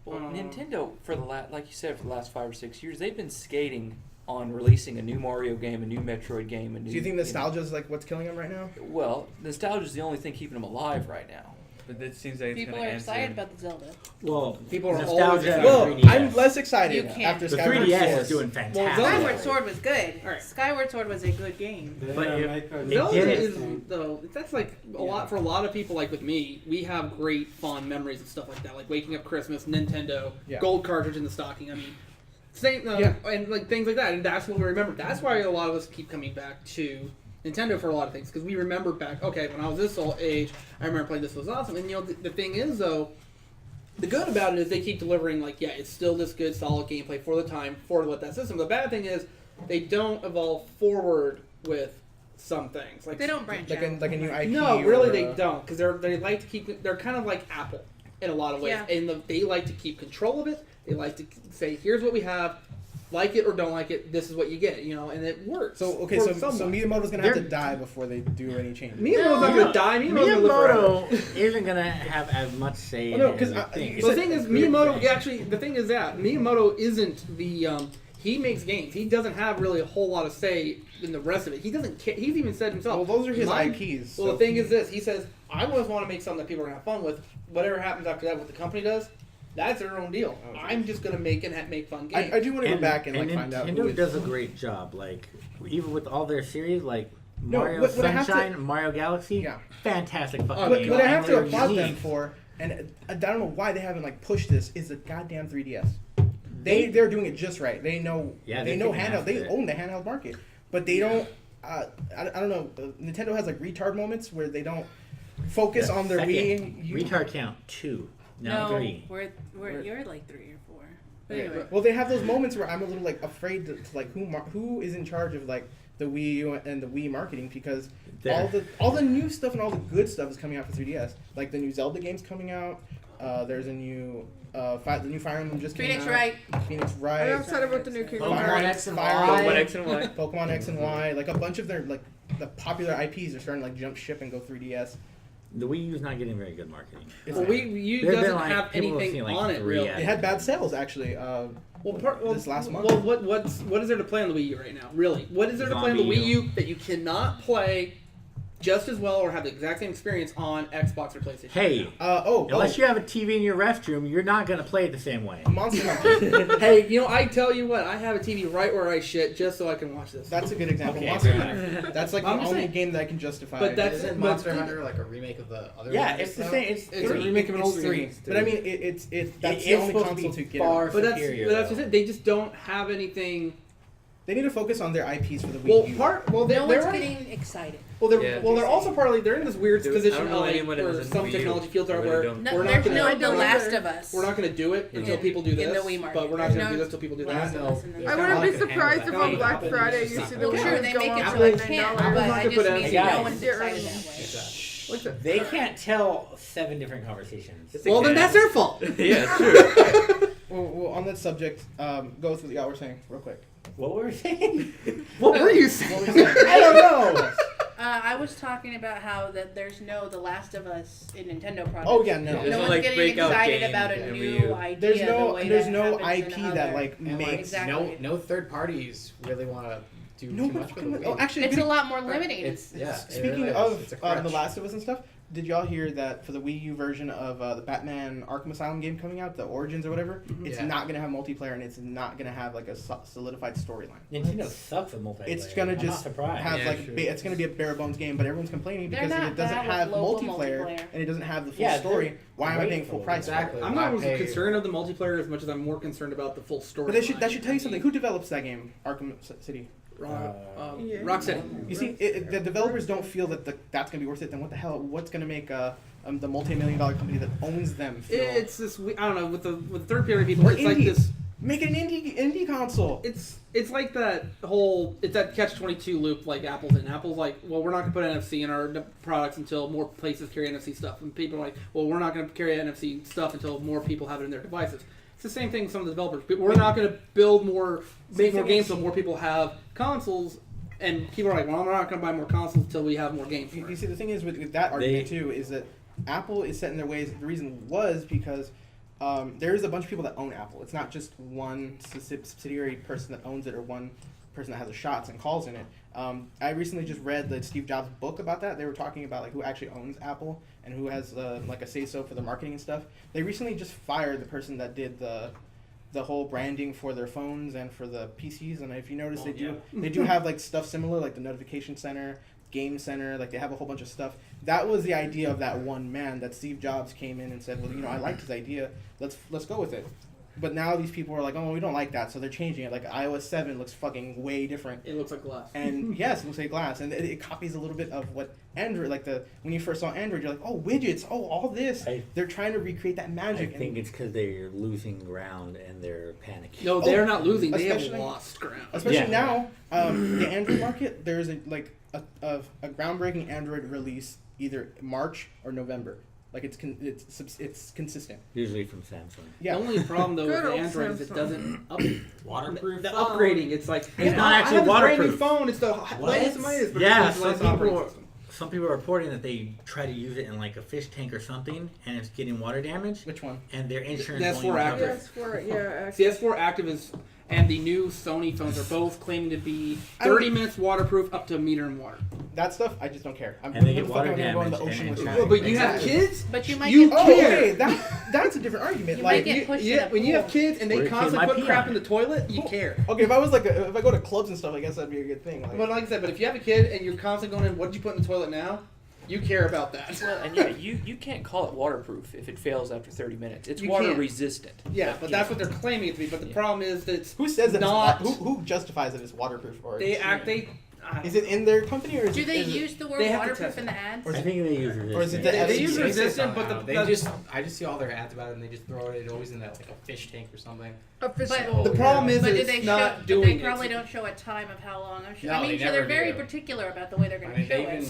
Well, Nintendo, for the like you said, for the last 5 or 6 years, they've been skating on releasing a new Mario game, a new Metroid game, a new. Do you think nostalgia is what's killing them right now? Well, nostalgia is the only thing keeping them alive right now. But it seems like it's People gonna are answer. excited about the Zelda. Well, People are nostalgia always and Well, 3DS. I'm less excited You can't. after The Skyward 3DS Sword. is doing Well, fantastic. Zelda- Skyward Sword was good. Alright. Skyward Sword was a good game. But it- Zelda did it. is though that's like a lot for a lot of people. Like with me, we have great fond memories and stuff like that. Like waking up Christmas, Nintendo, Yeah. gold cartridge in the stocking. I mean, same and like things like that. And that's what we remember. That's why a lot of us keep coming back to Nintendo for a lot of things because we remember back. Okay, when I was this old age, I remember playing this was awesome. And the thing is though. The good about it is they keep delivering, it's still this good, solid gameplay for the time, for what that system. The bad thing is they don't evolve forward with some things. They don't branch out. Like a new IP. No, really or, they don't, because they like to keep. They're kind of like Apple. in a lot of ways. Yeah. And they like to keep control of it. They like to say, here's what we have. Like it or don't like it, this is what you get, and it works. So Miyamoto's gonna have to die before they do any changes. Miyamoto's not gonna die. Miyamoto isn't gonna have as much say in no, 'cause anything. The thing is, Miyamoto actually. The thing is that Miyamoto isn't the. He makes games. He doesn't have really a whole lot of say in the rest of it. He doesn't care. He's even said himself. Well, those are his Mine- IPs. Well, so- the thing is this. He says, I always want to make something that people are going to have fun with. Whatever happens after that, what the company does, that's their own deal. Oh, I'm just going to make make fun games. I do want to go back and find out. Who Nintendo is- does a great job. Like even with all their series, like No, Mario what I have to- Sunshine, Mario Galaxy, Yeah. fantastic fucking What games. I have to And they're applaud them unique. for, and I don't know why they haven't pushed this, is the goddamn 3DS. They're doing it just right. They know they know can handheld. They master it. own the handheld market, but they don't. I don't know. Nintendo has retard moments where they don't focus on their Wii. Retard count 2, now No, 3. you're like 3 or 4. But anyway. Well, they have those moments where I'm a little afraid to who is in charge of the Wii U and the Wii marketing, because all the new stuff and all the good stuff is coming out for 3DS. Like the new Zelda game's coming out. There's a new the new Fire Emblem just came Phoenix out. Wright. Phoenix I'm Wright. upset about the new Kingdom Fire- Pokemon Hearts. X and Fire Y. Emblem, X and Y. Pokemon X and Y, like a bunch of their the popular IPs are starting to jump ship and go 3DS. The Wii U's not getting very good marketing. It's Well, Wii U There've been, doesn't have people have anything seen, on it, 3 really. ads. It had bad sales actually. This last month. Well, what is there to play on the Wii U right now? Really, what is there to play on the Zombie Wii U that you cannot play just as well or have the exact same experience on Xbox or PlayStation? Hey, oh, unless you have a TV in your restroom, you're not gonna play it the same way. Monster Hunter. Hey, I tell you what, I have a TV right where I shit just so I can watch this. That's a good example. Okay, Monster fair Hunter. That's like I'm the just only saying. game that I can justify. But that's Isn't but- Monster Hunter like a remake of the other Yeah, one? it's the now? same. It's It's a three. remake of an It's older three. game. But I mean, it's that's It the is only supposed to be console to get far it. But that's superior, but that's though. just it. They just don't have anything. They need to focus on their IPs for the Wii Well, U. they're No one's getting excited. Yeah. they're also partly they're in this weird Dude, I position don't know of anyone that where has a some Wii U. technology fields I are really where don't. No, we're not there's gonna no The either. Last of Us. we're not going to do it until In- people do in this. the Wii market. But we're not There's going to do no this until people do The that. Last of Us. I wouldn't be Like a surprised if handheld. on Black Apple Friday you just see not the gonna Sure, Wii they go make on it for so like they can't, $9. but Apple's not I gonna just put mean anything- no one's They're excited early. that way. What's that? They can't tell 7 different conversations. Well, then that's their fault. Yeah, true. Well, on that subject, go through what y'all were saying real quick. What were we saying? What were you saying? What were you saying? I don't know. I was talking about how that there's no The Last of Us in Nintendo products. Oh yeah, no. There's No no, one's like, getting breakout excited game about a in new Wii U. idea. There's the no way there's that no happens IP in that other- like And like, makes Exactly. no third parties really want to do no. too much for the Wii. Oh, actually, It's good- a lot more limiting. It's yeah. it Speaking really is. of It's a The crutch. Last of Us and stuff, did y'all hear that for the Wii U version of the Batman Arkham Asylum game coming out, the Origins or whatever, it's Yeah. not gonna have multiplayer and it's not gonna have like a solidified storyline. Nintendo sucks at multiplayer. It's gonna I'm just not surprised. have Yeah, like sure. it's gonna be a bare bones game, but everyone's complaining They're because not it doesn't bad with have local multiplayer and it doesn't have the full Yeah, story. they're Why am I great paying full for price? Exactly. I'm not Why as pay- concerned of the multiplayer as much as I'm more concerned about the full story. But that should tell you something. Who develops that game, Arkham City? Yeah. Rock City. You see, the developers don't feel that that's gonna be worth it. Then what the hell? What's gonna make the multi-million-dollar company that owns them feel? It's this. I don't know. With the third party people, Or it's like indie. this. Make it an indie console. It's like that whole. It's that catch-22 loop like Apple's in. Apple's like, well, we're not gonna put NFC in our products until more places carry NFC stuff, and people are like, well, we're not gonna carry NFC stuff until more people have it in their devices. It's the same thing with some of the developers. But we're not gonna make more games so more people have consoles. And people are like, well, I'm not going to buy more consoles until we have more games. You see, the thing is with that argument too is that Apple is set in their ways. The reason was because there is a bunch of people that own Apple. It's not just one subsidiary person that owns it or one person that has the shots and calls in it. I recently just read the Steve Jobs book about that. They were talking about like who actually owns Apple and who has like a say so for the marketing and stuff. They recently just fired the person that did the whole branding for their phones and for the PCs, and if you notice, they do have like stuff similar, like the notification center, game center, like they have a whole bunch of stuff. That was the idea of that one man that Steve Jobs came in and said, well, I liked his idea, let's go with it. But now these people are like, oh, we don't like that, so they're changing it. Like iOS 7 looks fucking way different. It looks like glass. And yes, it looks like glass, and it copies a little bit of what Android, like when you first saw Android, you're like, oh, widgets, oh, all this. They're trying to recreate that magic. I think it's because they're losing ground and they're panicking. No, they're not losing. They have especially- lost ground. Especially now, the Android market, there's a groundbreaking Android release either March or November. Like it's consistent. Usually from Samsung. Yeah. The only problem though with Good the old Android is it Samsung. doesn't Waterproof. the phone. upgrading. It's like It's not I actually have this brand new waterproof. phone. It's the What? latest and latest. But Yeah, it's the some latest operating people- system. Some people are reporting that they try to use it in like a fish tank or something, and it's getting water damage, Which one? and their insurance That's won't even for cover it. Yes, for yeah. CS4 Active is, and the new Sony phones are both claiming to be I don't- 30 minutes waterproof up to a meter in water. That stuff, I just don't care. And they get what the fuck water am I gonna go in the damage ocean and with insurance. But you have Exactly. kids. But you might You get Oh, care. okay, that's a different argument. You like, might get pushed in a when you have pool. kids and Or they your kid constantly might put pee crap on in the toilet, you care. okay, if I go to clubs and stuff, I guess that'd be a good thing. Like, But like I said, but if you have a kid and you're constantly going in, what did you put in the toilet now? You care about that. Well, and yeah, you can't call it waterproof if it fails after 30 minutes. It's You water can't. resistant. Yeah, but that's what they're claiming it to be. But the problem is that it's who says that? not. Who justifies that it's waterproof? Or They act. They. is it in their company or is Do it? they is it- use the word They have to waterproof test in it. the ads? Or I think they use Or is it resistance. They use FCC resistant, but Somehow. I just see all their ads about it, and they just throw it always in that like a fish tank or something. Official. The problem is But that do they it's show? not But doing they probably it. don't show a time of how long. I'm sure. No, I mean, they so never they're very do. particular about the way they're going I to mean, show they it. even-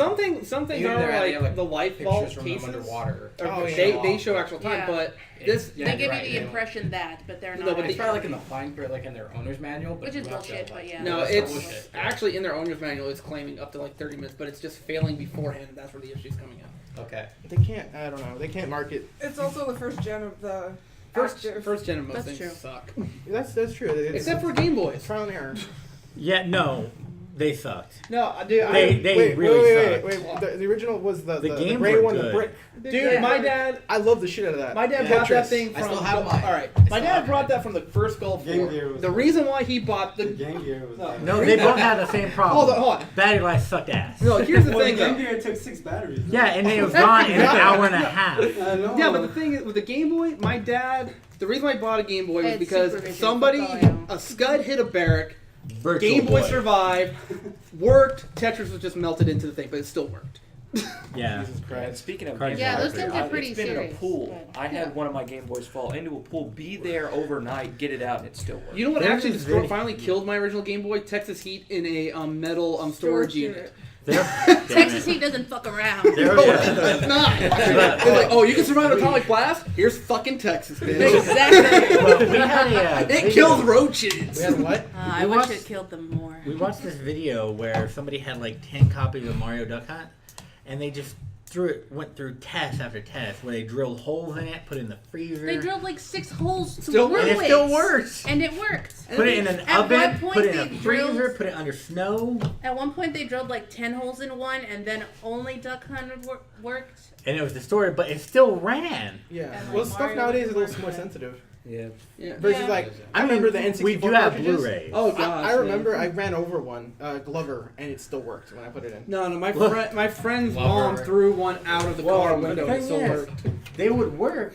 Some things Even are their ad, they like have, the life vault pictures from them cases. underwater. Or Oh, they yeah. show actual time, Yeah. but this Yeah, they you're give right, you they the don't. impression that, but they're No, not. but It's they- probably like in the fine print, like in their owner's manual, but Which is you have to, bullshit, like, but yeah. no, that's it's bullshit. actually in their owner's manual. It's claiming up to like 30 minutes, but it's just failing beforehand, and that's where the issue's coming out. Okay. They can't. I don't know. They can't market. It's also the first gen of the First active. gen of most That's things true. suck, That's true. It's except for Game Boys. it's trial and error. Yeah, no, they sucked. No, dude, They really sucked. wait. The original was the games gray were one, the good. brick. dude, Yeah. my dad. I love the shit out of that. My dad Yeah. bought that Tetris. thing I from. still have mine. All right, I my still dad have brought mine. that from the first Gulf Game War. Gear was The good. reason why he bought The the. Game Gear was No. like- No, they both had the same problem. Hold on. Battery life sucked ass. No, here's the Well, thing the Game though. Gear took 6 batteries. though. Yeah, and it was gone in an hour and a half. I know. Yeah, but the thing is, with the Game Boy, my dad. The reason why I bought a Game Boy was Had because supervision somebody, for Bio. a scud hit a barrack. Virtual Game Boy Boy. survived, worked. Tetris was just melted into the thing, but it still worked. Yeah. Jesus And Christ. speaking of Cards Game Yeah, Boy, those games are pretty it's been in a serious, pool. but- I had one of my Game Boys fall into a pool, be there overnight, get it out, and it still works. You know what There's actually this destroyed, video- finally killed my original Game Boy? Texas Heat in a metal storage unit. Texas Heat doesn't fuck around. There No, was- it's not. It's like, oh, you can survive an atomic blast? Here's fucking Texas, bitch. Exactly. Well, we had a, It video- kills roaches. We had what? I We wish watched- it killed them more. We watched this video where somebody had like 10 copies of Mario Duck Hunt, and they just went through test after test where they drilled holes in it, put it in the freezer. They drilled like 6 holes to Still work and it with. still works. And it worked. Put it in an At oven, one point put it in a they freezer, drilled- put it under snow, At one point, they drilled like 10 holes in one, and then only Duck Hunt worked. and it was destroyed, but it still ran. Yeah. And, like, Well, stuff Mario nowadays is a would little more work. sensitive. Yeah. Yeah. Versus Yeah. like, I remember the N64 We do have cartridges. Blu-rays. Oh gosh. I remember I ran over one, Glover, and it still worked when I put it in. No, my Look. my friend's Lover. mom threw one out of the Well, car but window the and it still thing is- worked. They would work,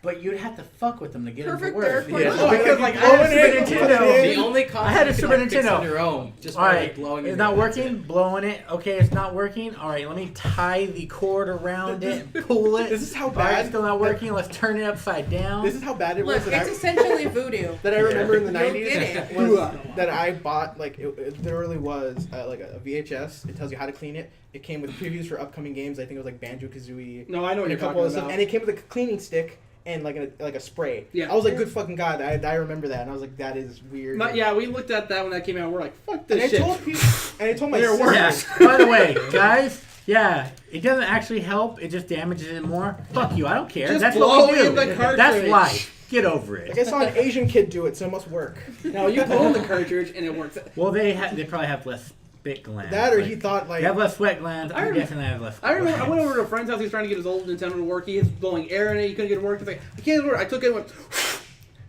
but you'd have to fuck with them to get Perfect them to work. third party. Yeah. Because like I blowing had a it Super into Nintendo. The only console I had a you can, Super like, fix Nintendo. on your own, just All by right, like, blowing it's it not in. working. Blowing it. Okay, it's not working. All right, let me tie the cord around it, pull it. This is how All right, bad. it's still not working. Let's turn it upside down. This is how bad it Look, was that it's essentially voodoo. I remember in the You'll 90s get it. was that I bought, like, it literally was like a VHS. It tells you how to clean it. It came with previews for upcoming games. I think it was like Banjo-Kazooie No, I know what and a you're couple talking of stuff. about. And it came with a cleaning stick and like a spray. Yeah. I was like, good fucking god, I remember that. And I was like, that is weird. Yeah, we looked at that when that came out. We're like, fuck And I this shit. told people, and I told my They're sister. Yeah. By the way, guys, yeah, it doesn't actually help. It just damages it more. Fuck you. I don't care. Just That's blow what we do. in the cartridge. That's life. Get over Like it. I saw an Asian kid do it, so it must work. No, you blow in the cartridge and it works. Well, they probably have less spit glands. That or Like, he thought like they have less sweat glands. I'm guessing they have less. I remember I glands. went over to a friend's house. He was trying to get his old Nintendo to work. He was blowing air in it. He couldn't get it to work. He's like, I can't work. I took it and went,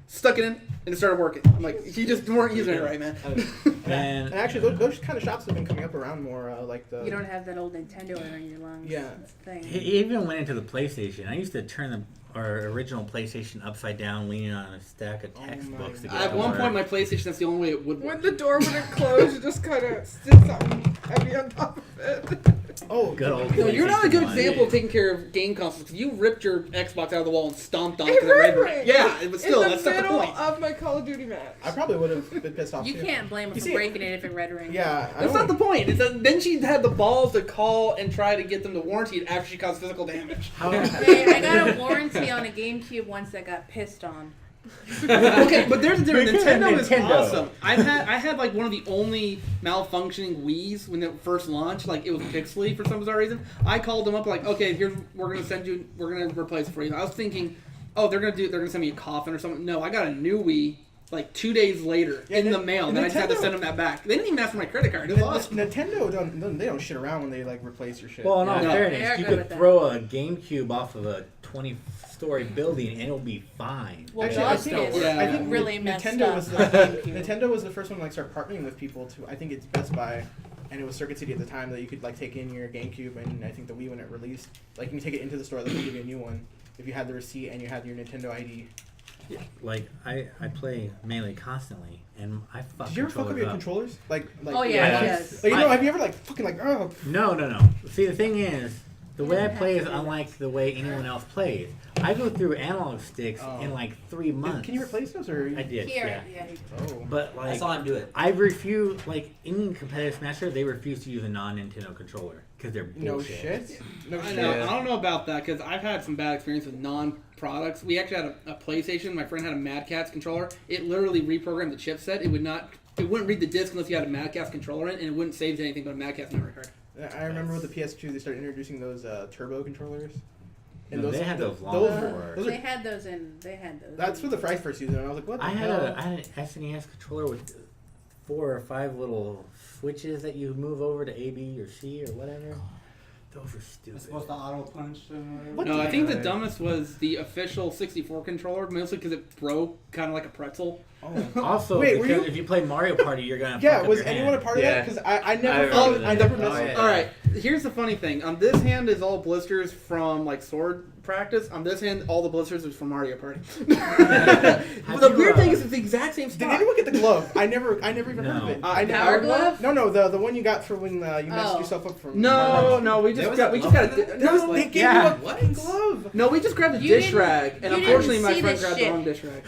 stuck it in, and it started working. I'm like, he just weren't using it right, man. And And actually, those kind of shops have been coming up around more, like the. You don't have that old Nintendo air in your lungs. Yeah. That's the thing. he even went into the PlayStation. I used to turn our original PlayStation upside down, leaning on a stack of Oh textbooks. my to get At to one work. point, my PlayStation, that's the only way it would When work. the door wouldn't close, you just kind of stick something heavy on top of it. Oh, Good old No, you're not a good PlayStation 1. example of taking care of game consoles because you ripped your Xbox out of the wall and stomped on it. It 'cause it red red ring. ring. Yeah, but still, in that's the not the middle point. of my Call of Duty match. I probably would have been pissed off You too. can't blame her You for see- breaking it if it red rings. Yeah, I That's don't- not the point. It's that then she had the balls to call and try to get them to warranty it after she caused physical damage. How, Hey, I got a warranty on a GameCube once that got pissed on. Okay, but there's a difference. Because Nintendo is Nintendo. awesome. I had like one of the only malfunctioning Wii's when it first launched. Like it was pixely for some bizarre reason. I called them up like, okay, we're gonna replace it for you. I was thinking, oh, they're gonna send me a coffin or something. No, I got a new Wii like 2 days later Yeah, in the mail, and then I just had to Nintendo- send them that back. They didn't even ask for my credit card. It was awesome. Nintendo don't shit around when they like replace your shit. well, in all No. They fairness, are you good could with that. throw a GameCube off of a 20-story building and it'll be fine. Well, Actually, Josh I think, is Yeah. I think really messed Nintendo up. was the Nintendo was the first one to like start partnering with people to. I think it's Best Buy, and it was Circuit City at the time that you could like take in your GameCube, and I think the Wii when it released, like you can take it into the store, they'll give you a new one if you had the receipt and you had your Nintendo ID. Like, I play Melee constantly, and I fuck Did you ever fuck up your controllers controllers? Like Oh, yeah, he does. Like, you know, I- have you ever like fucking like oh? No. See, the thing is, the way I play is unlike the way anyone else plays. I go through analog sticks Oh. in like 3 months. Can you replace those or? I did, Here, yeah. Oh. But I like, saw him do it. I refuse, like, any competitive smasher, they refuse to use a non-Nintendo controller because they're No bullshit. shit. No I shit. know. I don't know about that because I've had some bad experience with non-products. We actually had a PlayStation. My friend had a Mad Catz controller. It literally reprogrammed the chipset. It wouldn't read the disc unless you had a Mad Catz controller in it, and it wouldn't save to anything but a Mad Catz memory card. I remember with the PS2 they started introducing those turbo controllers. No, they had those long before. those They are, had those in. They had those. that's what the Fry first used, and I was like, what the I had hell? an SNES controller with 4 or 5 little switches that you move over to A, B, or C, or whatever. Those were stupid. It's supposed to auto punch and whatever. What No, the I think the heck? dumbest was the official 64 controller, mostly because it broke kind of like a pretzel. Oh. Also, Wait, were because you- if you play Mario Party, you're gonna Yeah, fuck up was your anyone a hand. part of that? Yeah. Because I I never, remember I that. never Oh, missed yeah. it. All right, here's the funny thing. On this hand is all blisters from like sword practice. On this hand, all the blisters is from Mario Party. But the you, weird thing is it's the exact same Did spot. anyone get the glove? I never even heard of No. it. I Power glove? No, the one you got for when you messed Oh. yourself up from. No, we There just was got a we just glove got for a that? No, they gave Yeah. you a fucking glove. no, we just grabbed a You dish didn't- rag, and you unfortunately didn't my see friend this grabbed shit. the wrong dish rag.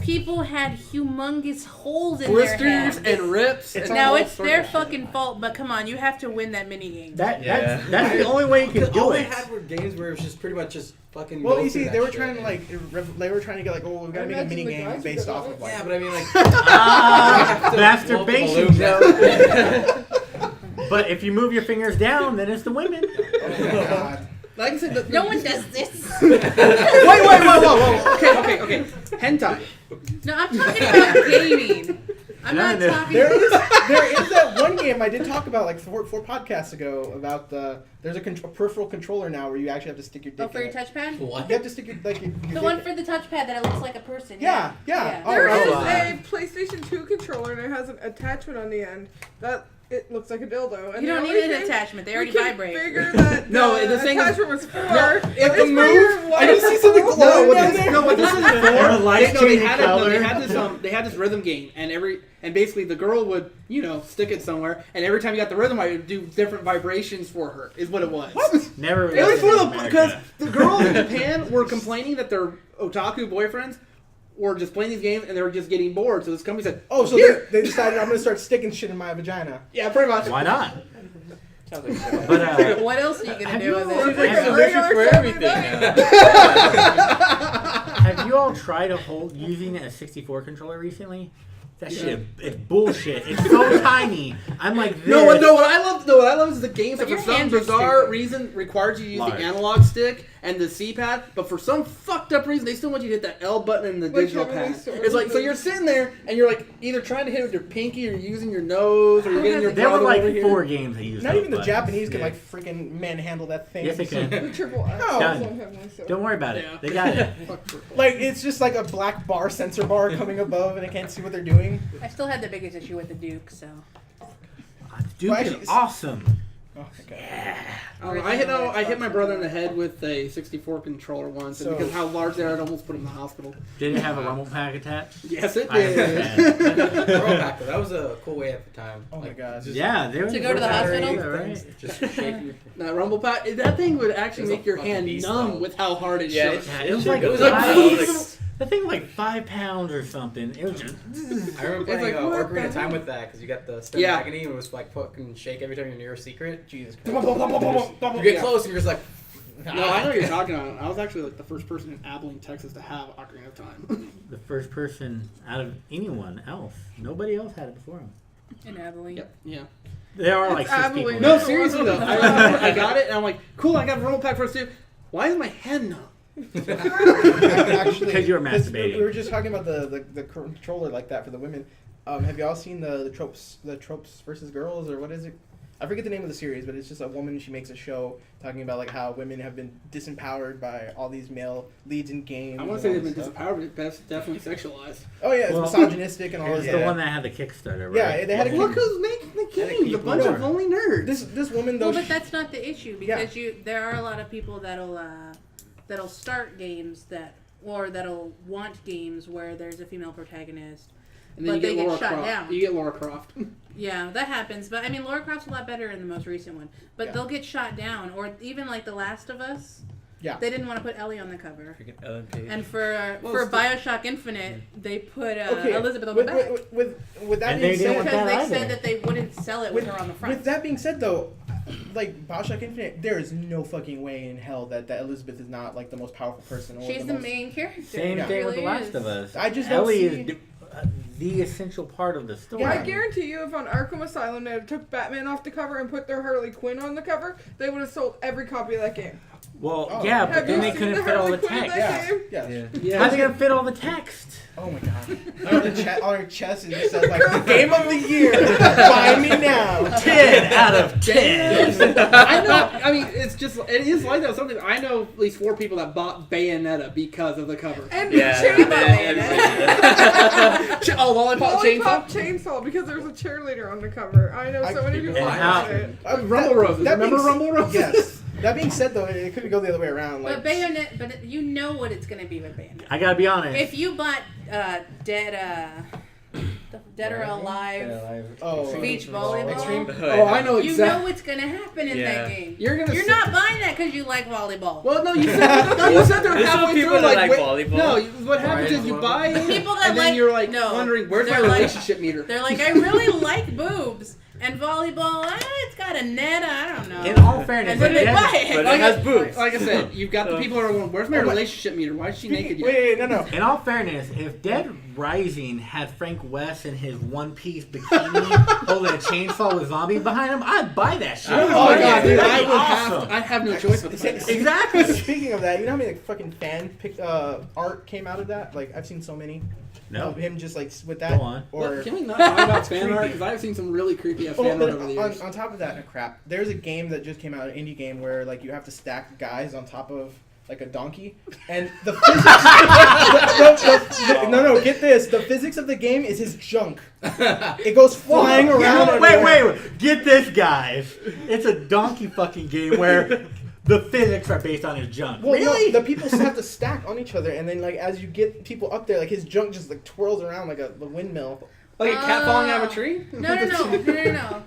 People had humongous holes in Blisters their hands. and rips. It's and Now all it's sorts their of shit. fucking fault, but come on, you have to win that mini game. Yeah. That's the only way you can do all it. they had were games where it was just pretty much just fucking. Well, go you through see, that they were shit. trying to like, they were trying to get like, oh, we gotta I make a imagine mini the game guys based who off got of it. like. Yeah, but I mean like. Ah, masturbation balloons. joke. But if you move your fingers down, then it's the women. Oh my god. Like I said, No one does this. wait, whoa. Okay. Hentai. No, I'm talking about gaming. I'm No, not no. talking. There is that one game I did talk about like four podcasts ago about there's a peripheral controller now where you actually have to stick your dick Oh, for in your it. touchpad? What? You have to stick your like your The dick one in- for the touchpad that it looks like a person. Yeah. There Oh, is wow. a PlayStation 2 controller and it has an attachment on the end that it looks like a dildo. And You don't the need only an thing attachment. They we already couldn't vibrate. Figure that No, the the thing is- attachment was for. If the It's for move, your I just see something wife. glow. what this is for? Or lights They changing had color. they had this rhythm game, and basically the girl would stick it somewhere, and every time you got the rhythm, I would do different vibrations for her. Is what it was. Never. It was for the America. because the girls in Japan were complaining that their otaku boyfriends were just playing these games and they were just getting bored. So this company said, Oh, so Here. they decided I'm gonna start sticking shit in my vagina. "Yeah, pretty much." Why not? Sounds like a But What else are you gonna Have do you with all- it? Like a Solutions regular for Saturday everything night. have you all tried using a 64 controller recently? That shit, it's bullshit. It's so tiny. I'm like this. No, what I love is the games But that for your some hands are bizarre stupid. reason requires you to use Large. the analog stick and the C-pad, but for some fucked up reason they still want you to hit that L button and the Like digital Heavenly pad. Sword. It's like so you're sitting there and you're like either trying to hit it with your pinky or using your nose or you're getting your There were brother like over here. 4 games that used Not those even the buttons. Japanese can Yeah. like freaking manhandle that thing. Yes, they can. The triple X No. on Done. Heavenly Sword. Don't worry about it. Yeah. They got it. Like it's just like a black bar sensor bar coming above, and I can't see what they're doing. I still had the biggest issue with the Duke, so. Duke Well, actually, is awesome. Oh my god. I hit my brother in the head with a 64 controller once, and because of how large they are, it almost put him in the hospital. Did it have a rumble pack attached? Yes, it I did. understand. Rumble pack, though, that was a cool way at the time. Oh my god. Yeah, they were To go to the hospital? right? Just shaking. That rumble pack, that thing would actually It was make a your fucking hand beast, numb though. with how hard it Yeah, shook. Yeah, it was like It was like, the thing was like 5 pounds or something. It was just. I remember It's playing like, what Ocarina the of Time hell? with that because you got the stem Yeah. agony and it was like fucking shake every time you're near a secret. Jesus You Christ. get close and you're just like. No, I know what you're talking about. I was actually like the first person in Abilene, Texas to have Ocarina of Time. The first person out of anyone else. Nobody else had it before him. In Abilene. Yep. Yeah. There are It's like 6 people. Abilene. No, there. seriously though. I got it, and I'm like, cool. I got a rumble pack first too. Why is my head numb? Actually, Because you were 'cause masturbating. We were just talking about the controller like that for the women. Have y'all seen the tropes versus girls, or what is it? I forget the name of the series, but it's just a woman. She makes a show talking about like how women have been disempowered by all these male leads in games. I want and to say all they've been this stuff. disempowered, but it's definitely sexualized. Oh yeah, it's Well, misogynistic and all It's this. the stuff. one that had the Kickstarter, right? Yeah, they had a Look who's making the Had a games. A people bunch of more. lonely nerds. This woman though. Well, but that's not the issue Yeah. because there are a lot of people that'll start games that'll want games where there's a female protagonist. and then but you get they get Laura shot Croft. down. You get Laura Croft. Yeah, that happens. But I mean, Lara Croft's a lot better in the most recent one. But Yeah. they'll get shot down, or even like The Last of Us. Yeah. They didn't want to put Ellie on the cover. Freaking Ellen Page. And for Well, for it's the- Bioshock Infinite, they put Okay, Elizabeth on the back with that And being they didn't said, want because they that said either. that they wouldn't sell it with her on the front. With that being said, though, like Bioshock Infinite, there is no fucking way in hell that Elizabeth is not like the most powerful person. Or She's the the most... main character. Same Yeah. thing with Really The Last is. of Us. I just don't Ellie see- is the essential part of the story. Yeah. I guarantee you, if on Arkham Asylum they had took Batman off the cover and put their Harley Quinn on the cover, they would have sold every copy of that game. Well, Oh. yeah, but Have then you they seen couldn't the fit all the Harley Quinn in text. that game? Yeah. Yeah. How's they gonna fit all the text? Oh my god. On her chest, it just says like Game of the Year. Buy me now. 10 out of 10. I know. I mean, it is like that. Something I know at least 4 people that bought Bayonetta because of the cover. And Yeah, Lollipop Chainsaw, because there's a cheerleader on the cover. I know so many people And like how- it. Rumble Roses. Remember Rumble Roses? Yes. That being said, though, it could go the other way around. Like, But Bayonetta, but you know what it's gonna be with Bayonetta. I gotta be honest. If you bought Dead or Alive oh, beach volleyball, Extreme. Oh, I know you exactly. know what's gonna happen in Yeah. that game. You're not buying that because you like volleyball. Well, no, you said no, you said they're There's some halfway people through. that Like, like wait, volleyball. no, what happens is you Volleyball. buy it, People that and then like- you're like no, wondering where's my they're like- relationship meter. They're like, I really like boobs and volleyball. It's got a net. I don't know. In all fairness, and then they Dead- buy it. But it has boobs. Like I said, you've got the people that are going, where's my Oh, my- relationship meter? Why is she naked yet? Wait, no. in all fairness, if Dead Rising had Frank West in his one-piece bikini holding a chainsaw with zombies behind him, I'd buy that shit. Oh my god, dude! That'd I be would awesome. I have no choice but to buy that. Exactly. Speaking of that, you know how many like, fucking art came out of that? Like, I've seen so many. No. Of him just like with that. Go on. Or Look, can we not talk about fan art? Because I've seen some really creepy ass Oh, fan but art over the years. on top of that, crap. There's a game that just came out, an indie game where like you have to stack guys on top of like a donkey, and the physics. No, get this. The physics of the game is his junk. It goes flying around. Wait. Get this, guys. It's a donkey fucking game where the physics are based on his junk. Well, Really? no, the people still have to stack on each other, and then like as you get people up there, like his junk just like twirls around like a windmill. Like a cat falling out of a tree? No.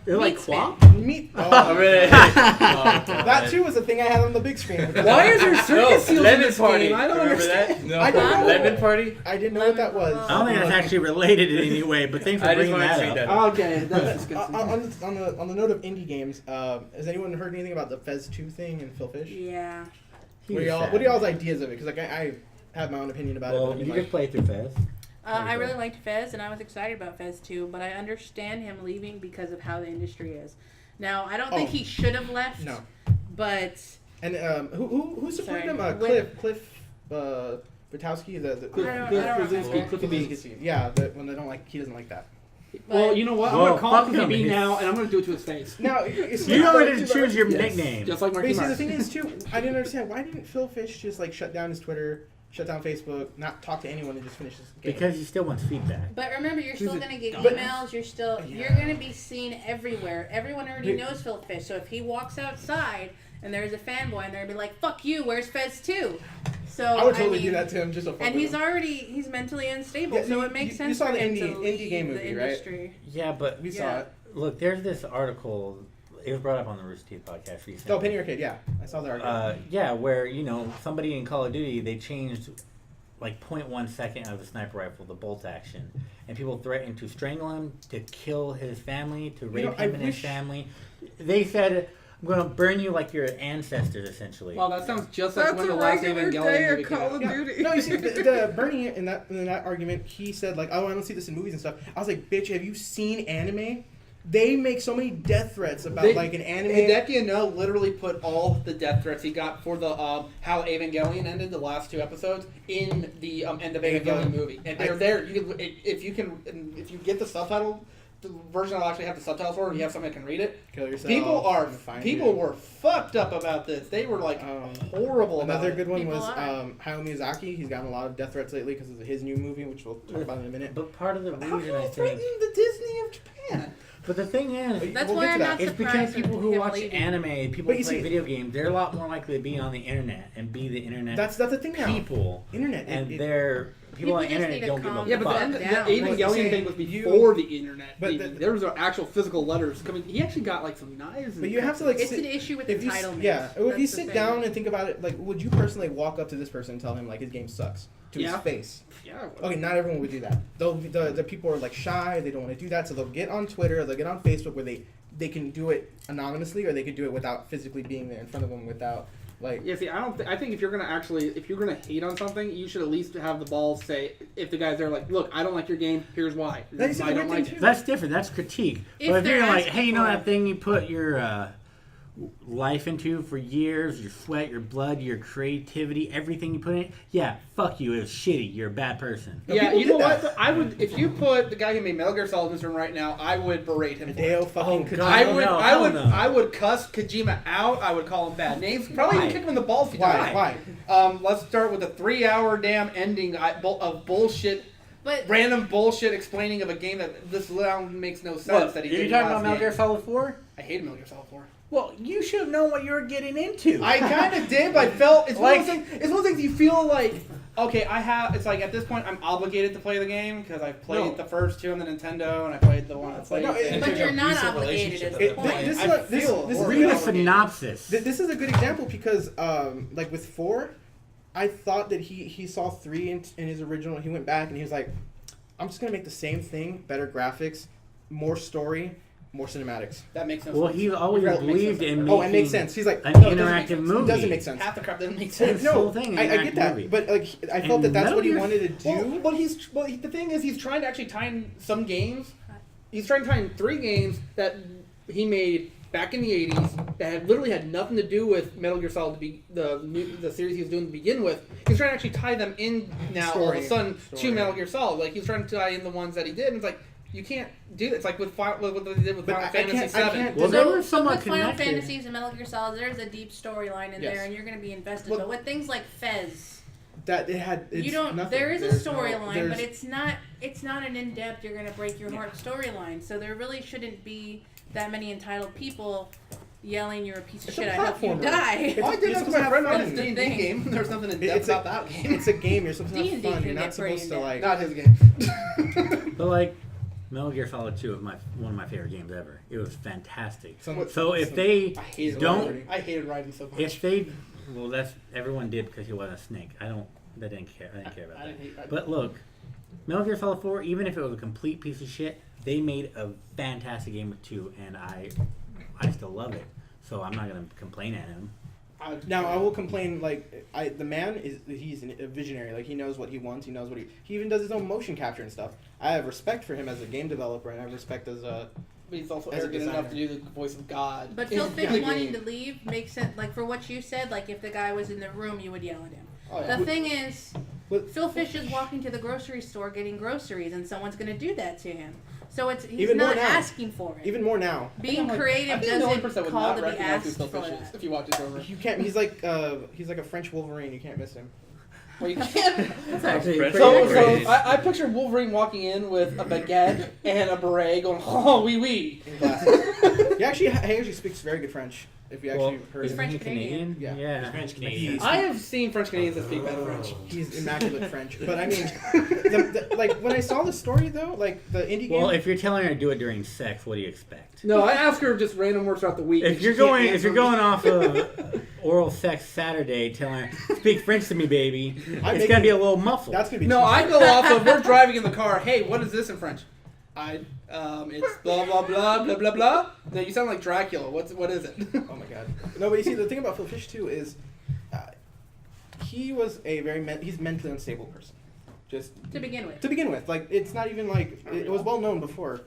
They're like Meat spin. quap? Meat. Oh, really? That too was the thing I had on the big screen. Why is there circus seals in Lemon this Party. game? I don't Remember understand. that? No. I don't know. Lemon Party? I didn't know what that was. I don't think that's actually related in any way, but thanks for I just bringing wanted to that say up. that. Okay, that's disgusting. On the note of indie games, has anyone heard anything about the Fez 2 thing and Phil Fish? Yeah. What are y'all's ideas of it? Because like I have my own opinion about it. Well, But I mean, you like, just play through Fez. I really liked Fez, and I was excited about Fez too, but I understand him leaving because of how the industry is. Now, I don't think he should have left. No. But and who supported Sorry. him? Cliff Butowski, the I don't remember. Cliffy B. Yeah, when they don't like, he doesn't like that. Well, you know what? I'm Well, going to call him fuck Cliffy B him. now, and I'm going to do it to his face. Now, You don't get to choose your nickname. Just like But Marky you see, Mark. the thing is too, I didn't understand why didn't Phil Fish just like shut down his Twitter shut down Facebook, not talk to anyone, and just finish this game. Because he still wants feedback. But remember, you're still gonna get But- emails. You're Yeah. gonna be seen everywhere. Everyone already knows Phil Fish. So if he walks outside and there's a fanboy, and they're gonna be like, "Fuck you, where's Fez 2?" So I would totally mean, do that to him just to fuck And with he's him. he's mentally unstable, Yeah, so you- it makes you sense saw for the him indie- to indie leave game the movie, right? industry. Yeah, but We saw it. look, there's this article. It was brought up on the Rooster Teeth podcast recently. Oh, Penny Arcade, yeah. I saw the argument. Yeah, where somebody in Call of Duty, they changed like 0.1 second of the sniper rifle, the bolt action, and people threatened to strangle him, to kill his family, to rape I him and his wish- family. They said, "I'm going to burn you like your ancestors," essentially. Well, that sounds just like That's when a the last regular Evangelion day movie of came Call out. of Yeah. Duty. No, you see, the Bernie in that argument, he said like, "Oh, I don't see this in movies and stuff." I was like, "Bitch, have you seen anime? They make so many death threats about like an anime." Hideki No literally put all the death threats he got for the how Evangelion ended, the last 2 episodes, in the end of Evangelion movie, and they're there. You can, if you get the subtitle, the version I'll actually have the subtitles for, and you have someone that can read it. Kill yourself. People were fucked up about this. They were like horrible. Another about good one People was are. Hayao Miyazaki. He's gotten a lot of death threats lately because of his new movie, which we'll talk about in a minute. But part of the it. How reason can I you threaten think, the Disney of Japan? but the thing is, That's We'll why get I'm to not that. it's because surprised people with who him watch leaving. anime, people But who you play see- video games, they're a lot more likely to be on the internet and be the internet That's the thing now. people. Internet. And they're people on the just internet need to don't give a calm Yeah, but fuck. the down. Evangelion Well, thing was you- before the internet. but there was actual physical letters coming. He actually got like some knives. But and you have to like It's sit, an issue with if you, entitlement. yeah. If you That's the sit thing. down and think about it, like, would you personally walk up to this person and tell him like his game sucks to Yeah. his face? Yeah. Okay, not everyone would do that. The people are like shy. They don't want to do that, so they'll get on Twitter. They'll get on Facebook where they can do it anonymously, or they can do it without physically being there in front of them without like. Yeah, see, I think if you're gonna hate on something, you should at least have the balls say, if the guy's there, like, look, I don't like your game. Here's why. That's Why I the don't weird like thing, it. too. That's different. That's critique. If But if they're you're like, asking hey, you know for that it. thing you put your life into for years, your sweat, your blood, your creativity, everything you put in it, yeah, fuck you. It's shitty. You're a bad person. No, Yeah, people you know do that. what? I would, if you put the guy who made Metal Gear Solid in this room right now, I would berate him. For Hideo it. fucking Oh, Kojima. God. I would cuss Kojima out. I would call him bad names. Probably Why? even kick him in the balls if he Why? died. Why? Let's start with a 3-hour damn ending of bullshit, But random bullshit explaining of a game that this round makes no sense. That he Are did you in talking the about last Metal game. Gear Solid 4? I hated Metal Gear Solid 4. Well, you should have known what you were getting into. I kind of did, but I felt it's one of Like- those things. It's one of those things you feel like, okay, it's like at this point I'm obligated to play the game because I played No. the first 2 on the Nintendo and I played the one on like, no, PlayStation. but you're not abusive obligated relationship at at this that point. point. This is I what this feel this is horrible. Read a really- synopsis. This is a good example because, like with 4, I thought that he saw 3 in his original. He went back and he was like, "I'm just gonna make the same thing, better graphics, more story, more cinematics." That makes no Well, sense. he always Well, it makes believed sense. in Oh, making it makes sense. He's like, an "No, it doesn't make interactive sense. movie. It doesn't make sense." Half the crap doesn't make It's sense. the No, whole thing. I get that, movie. but like I felt And that that's Metal what he Gear- wanted to do. Well, the thing is, he's trying to actually tie in some games. He's trying to tie in 3 games that he made back in the 80s that had literally had nothing to do with Metal Gear Solid, the series he was doing to begin with. He's trying to actually tie them in now all of a sudden to Metal Gear Solid. Like he's trying to tie in the ones that he did, and it's like you can't do that. It's like with what they did with But Final I Fantasy can't- I can't- VII. Well, they were So somewhat with Final connected. Fantasies and Metal Gear Solid, there's a deep storyline in Yes. there, and you're going to be invested. Well- but with things like Fez, That it had. It's you don't. nothing. There is a There's no- storyline, there's- but it's not. It's not an in-depth. You're going to break your heart storyline. So there really shouldn't be that many entitled people yelling, "You're a piece of It's a shit. I hope you platformer. die." It's- I did you're that to supposed to my have friend on fun. his D&D thing. game. There's nothing in depth It's a- about that game. It's a game. You're supposed to have D&D fun. can You're not get pretty supposed to in-depth. like. Not his game. But like, Metal Gear Solid 2 is one of my favorite games ever. It was fantastic. Some- So if they I hated Don't- Raiden. I hated Raiden so much. if they well, that's everyone did because he wasn't a snake. I didn't care about I that. didn't hate Raiden. But look, Metal Gear Solid 4, even if it was a complete piece of shit, they made a fantastic game with 2, and I still love it. So I'm not gonna complain at him. Now I will complain. Like the man he's a visionary. Like he knows what he wants. He knows what he even does his own motion capture and stuff. I have respect for him as a game developer, and I have respect as a. But he's also As a arrogant enough to designer. do the voice of God. But in Phil the Fish wanting game. to leave makes sense. Like for what you said, like if the guy was in the room, you would yell at him. Oh, yeah. The thing is, But- Phil Fish is walking to the grocery store getting groceries, and someone's going to do that to him. So he's Even more not now. asking for it. Even more now. Being I creative think the only person doesn't that would call not to be recognize who asked Phil for Fish is that. if you watch it over. You can't. He's like a French Wolverine. You can't miss him. Well, you can't. That's Actually, actually pretty So great. I picture Wolverine walking in with a baguette and a beret, going, "Oh, wee wee." In glasses. he actually speaks very good French. If you actually heard he's him. French Isn't he Canadian. Yeah. Yeah. French Canadian. I have seen French Canadians that speak bad French. He's immaculate French. But I mean, like when I saw the story though, like the indie game. Well, if you're telling her to do it during sex, what do you expect? No, I ask her just random words throughout the week. If and you're she can't going, if answer you're me. going off of oral sex Saturday, telling her speak French to me, baby, it's making- gonna be a little muffled. that's gonna be No, cheesy. I go off of we're driving in the car. Hey, what is this in French? It's blah blah blah blah blah blah. No, you sound like Dracula. What is it? Oh my god. No, but you see, the thing about Phil Fish too is, he was a he's a mentally unstable person. Just To begin with. to begin with, like it's not even like it was well known before.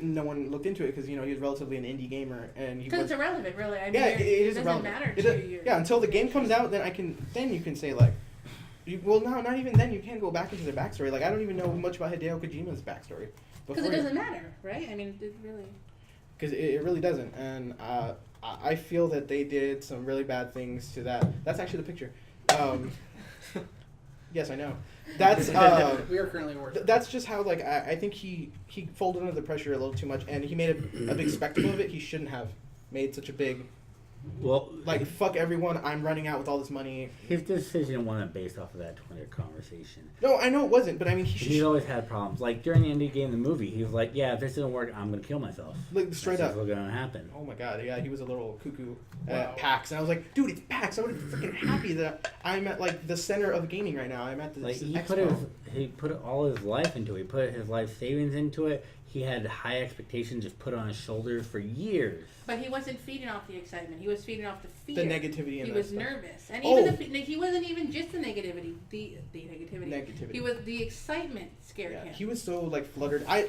No one looked into it because he was relatively an indie gamer and he Because was. it's irrelevant, really. I mean, Yeah, it is doesn't irrelevant. matter It to is- you. yeah, until the game comes out, then you can say like, well, no, not even then. You can't go back into their backstory. Like I don't even know much about Hideo Kojima's backstory. Because it doesn't matter, right? I mean, it really. Because it really doesn't, and I feel that they did some really bad things to that. That's actually the picture. Yes, I know. That's we are currently working. that's just how like I think he folded under the pressure a little too much, and he made a big spectacle of it. He shouldn't have made such a big Well, like fuck everyone. I'm running out with all this money. his decision wasn't based off of that Twitter conversation. No, I know it wasn't, but I mean he He's should always had problems. Like during the indie game, the movie, he was like, "Yeah, if this doesn't work, I'm gonna kill myself." like straight That's up. just what's gonna happen. Oh my god, yeah, he was a little cuckoo Wow. at PAX, and I was like, dude, it's PAX. I would be freaking happy that I'm at like the center of gaming right now. I'm at the Like expo. he put all his life into it. He put his life savings into it. He had high expectations just put on his shoulders for years. But he wasn't feeding off the excitement. He was feeding off the The fear. negativity and He that was stuff. nervous, and Oh. even he wasn't even just the negativity. The negativity. Negativity. He was the excitement scared Yeah, him. he was so like fluttered. I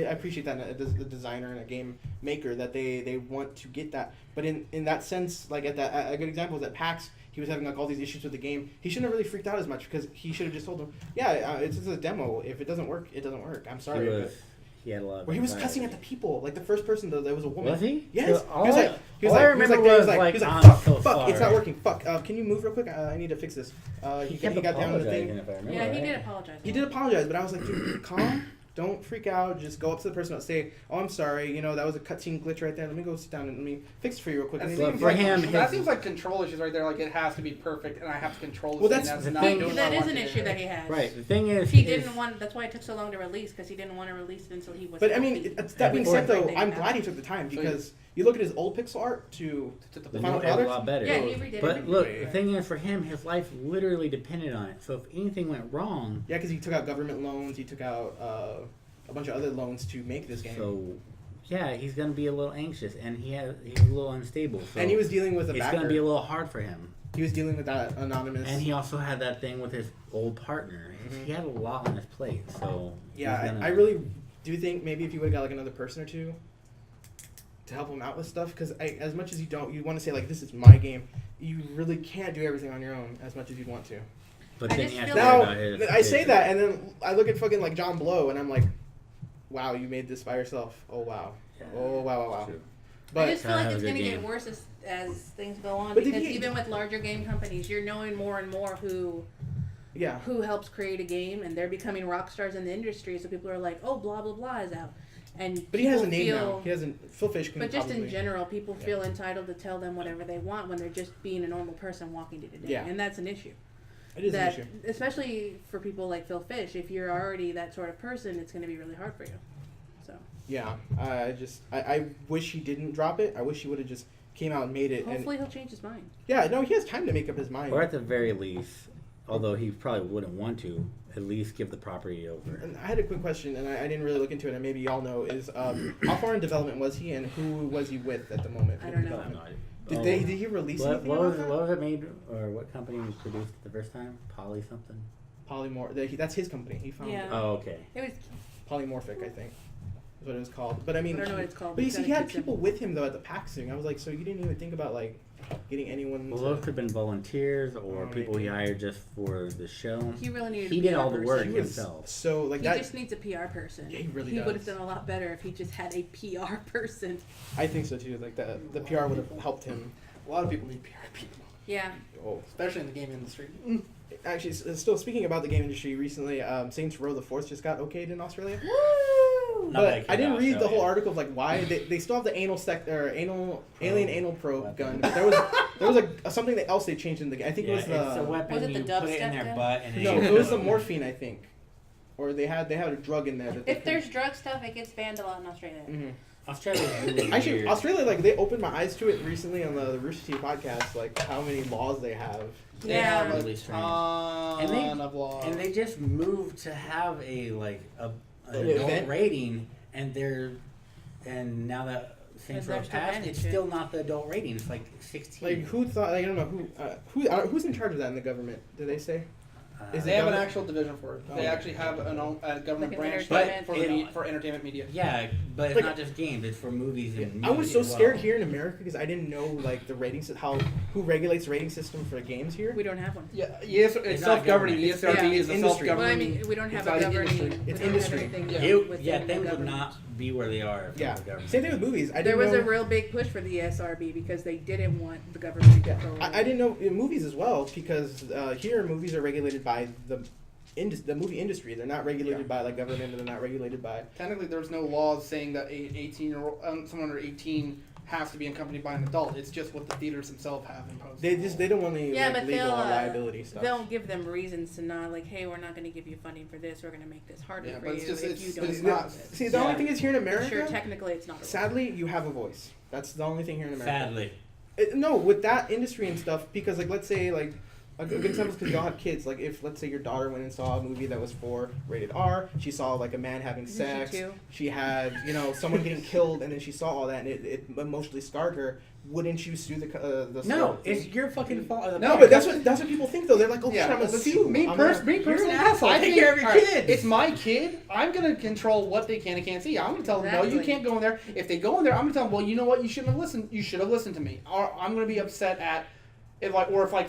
appreciate that as a designer and a game maker that they want to get that. But in that sense, like a good example is at PAX, he was having like all these issues with the game. He shouldn't have really freaked out as much because he should have just told them, yeah, it's just a demo. If it doesn't work, it doesn't work. I'm sorry. He had a lot of Where he was anxiety. cussing at the people, like the first person though, there was a woman. Was he? Yes. All He was I- like, he was all I like, remember he was was, like, I'm fuck, so fuck, it's not sorry. working. Fuck. Can you move real quick? I need to fix this. He got down to the thing. apologizing, if I remember Yeah, he right. did apologize. He did apologize, but I was like, dude, calm. Don't freak out. Just go up to the person and say, "Oh, I'm sorry. That was a cutscene glitch right there. Let me go sit down and let me fix it for you real quick." That And Well, seems for like, him, that his- seems like control issues right there. Like it has to be perfect, and I have to control this. Well, thing. that's That's the not thing. doing what That I is want an to issue do. that he has. Right. The thing is, He his- didn't want. That's why it took so long to release, because he didn't want to release it until he was. But I mean, healthy. that being said, though, Everything I'm that glad he happened. took the time So because you look at his old pixel art to To the the final new is a product. lot better. Yeah, he redid But everything. look, Yeah. the thing is, for him, his life literally depended on it. So if anything went wrong, Yeah, because he took out government loans. He took out a bunch of other loans to make this game. so yeah, he's gonna be a little anxious, and he's a little unstable. So and he was dealing with a it's backer. gonna be a little hard for him. He was dealing with that anonymous. And he also had that thing with his old partner. Mhm. He had a lot on his plate, so Yeah, he's gonna- I really do think maybe if you would have got like another person or two to help him out with stuff, because as much as you want to say like this is my game, you really can't do everything on your own as much as you'd want to. But I then just he has feel to like- worry Now about his I say kids. that, and then I look at fucking like John Blow, and I'm like, wow, you made this by yourself. Oh wow. Yeah, Oh wow. true. I But just feel Kinda like have it's a going to good get game. worse as things go on, But did because he- even with larger game companies, you're knowing more and more yeah, who helps create a game, and they're becoming rock stars in the industry. So people are like, "Oh, blah blah blah is out," and but he has a people name feel, now. He hasn't. Phil Fish can But just probably, in general, people Yeah. feel entitled to tell them whatever they want when they're just being a normal person walking day to day, Yeah. and that's an issue. it is that an issue. especially for people like Phil Fish, if you're already that sort of person, it's going to be really hard for you. So Yeah, I wish he didn't drop it. I wish he would have just came out and made it. And hopefully he'll change his mind. yeah, no, he has time to make up his mind. Or at the very least, although he probably wouldn't want to, at least give the property over. And I had a quick question, and I didn't really look into it, and maybe y'all know, is how far in development was he, and who was he with at the moment? I with don't know. development? I'm not- Did he release What, anything what about was that? what was it made, or what company produced it the first time? Poly something. That's his company. He found Yeah. it. Oh, okay. It was. Polymorphic, I think, is what it was called. But I mean, I don't know what it's called. But you It's see, he gotta had keep people simple. with him though at the PAX thing. I was like, so you didn't even think about like getting anyone? Well, to- those could have been volunteers or Oh, people he maybe. hired just for the show. He really needed. He a did PR all the person. work he was himself. so like He that. just needs a PR person. Yeah, he really would have does. done a lot better if he just had a PR person. I think so too. Like the PR would have helped him. A lot of people need PR people, Yeah. Oh, especially in the game industry. Actually, still speaking about the game industry, recently Saints Row the Fourth just got okayed in Australia. But I didn't read the whole article of like why they still have the alien anal probe gun. But there was something else they changed in the game. I think it was it's a weapon. Was it the you put it in dubstep their gun? butt and no, it was the morphine, I think, or they had a drug in there. That If there's drug stuff, it gets banned a lot in Australia. Mhm. Australia's really Actually, weird. Australia, like, they opened my eyes to it recently on the Rooster Teeth podcast, like, how many laws they have. They Yeah. have a Really strange. ton of laws. And they just moved to have an An adult event? rating, and now that Saints They're Row passed, banning it's shit. still not the adult rating. It's like 16. Like, who thought, like, I don't know, who's in charge of that in the government? Did they say? Is They it have an government? actual division for it. They Oh. actually have a government Like an branch entertainment for, But for entertainment media. Yeah, but it's Like- not just games; it's for movies and. I was music so as well. scared here in America because I didn't know, like, the ratings, who regulates the rating system for games here. We don't have one. Yeah, yes, it's It's not self-governing. government. ESRB Yeah. is a Industry. Well, I self-governing. mean, we don't have It's a like governing. industry. we It's don't have industry. anything Yeah. within the Things would government. not be where they are. If Yeah. the government. Same thing with movies. I There didn't was know, a real big push for the ESRB because they didn't want the government to Yeah, control. I didn't know in movies as well because here movies are regulated by the movie industry. They're not regulated by like government, and they're not regulated by. Technically, there's no laws saying that a 18-year-old, someone under 18 has to be accompanied by an adult. It's just what the theaters themselves have imposed. They don't want any Yeah, like, but legal they'll, or liability stuff. They'll give them reasons to not like, hey, we're not going to give you funding for this. We're going to make this harder Yeah, for but you it's just- if it's- you don't it's do not- this. See, the only Yeah. thing is here in Sure, America. technically it's not. A law. Sadly, you have a voice. That's the only thing here in America. Sadly. No, with that industry and stuff, because like let's say like a good example is because y'all have kids. Like if let's say your daughter went and saw a movie that was rated R, she saw like a man having Isn't she sex. too? She had someone getting killed, and then she saw all that, and it emotionally scarred her. Wouldn't you sue the No, store? it's your fucking fault. No, but that's what people think though. They're like, oh Yeah, shit, I'm gonna but see, sue. me I'm personally, You're an asshole. I Take think, care of your all right, kids. It's my kid. I'm gonna control what they can and can't see. I'm gonna tell them, no, you Exactly. can't go in there. If they go in there, I'm gonna tell them, well, you know what, you shouldn't have listened. You should have listened to me. Or I'm gonna be upset at, if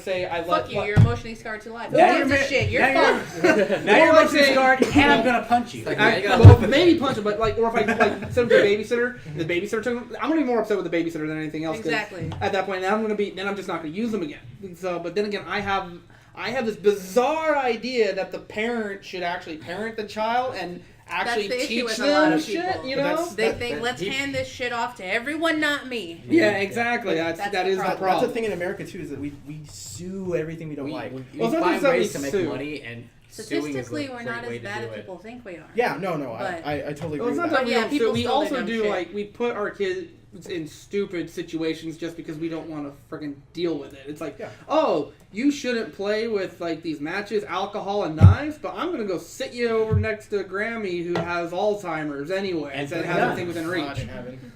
say I let. Fuck you. You're emotionally scarred to life. Now Who gives a you're shit? You're now fucked. Now you're Or like emotionally say- scarred, and I'm gonna punch you. Well, maybe punch them, but or if I send them to a babysitter, and the babysitter took them, I'm gonna be more upset with the babysitter than anything else. 'Cause Exactly. At that point, then I'm just not gonna use them again. So, but then again, I have this bizarre idea that the parent should actually parent the child and actually That's the issue teach with a lot them of shit. people. You But know? that's- They That- think, that- let's hand this shit off to everyone, not me. Yeah, exactly. That's That the is the problem. problem. That's the thing in America too is that we sue everything we don't like. We Well, sometimes find that ways we to make sue. money, and suing is Statistically, a we're great not way as to bad do as it. people think we are. Yeah, no, But- I totally Well, agree with it's not that. that we Yeah, don't people sue. We still do also dumb do shit. we put our kids in stupid situations just because we don't want to freaking deal with it. It's like, Yeah. oh, you shouldn't play with like these matches, alcohol, and knives, but I'm gonna go sit you over next to Grammy who has Alzheimer's anyway, and And has yeah. everything within reach. God in heaven. You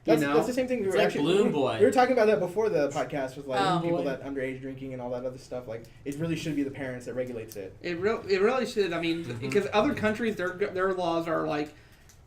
That's, know? that's the same thing. We It's were like actually Balloon Boy. We were talking about that before the podcast with like Oh, people boy. that underage drinking and all that other stuff. Like it really should be the parents that regulates it. It really should. I mean, because other countries, their laws are like,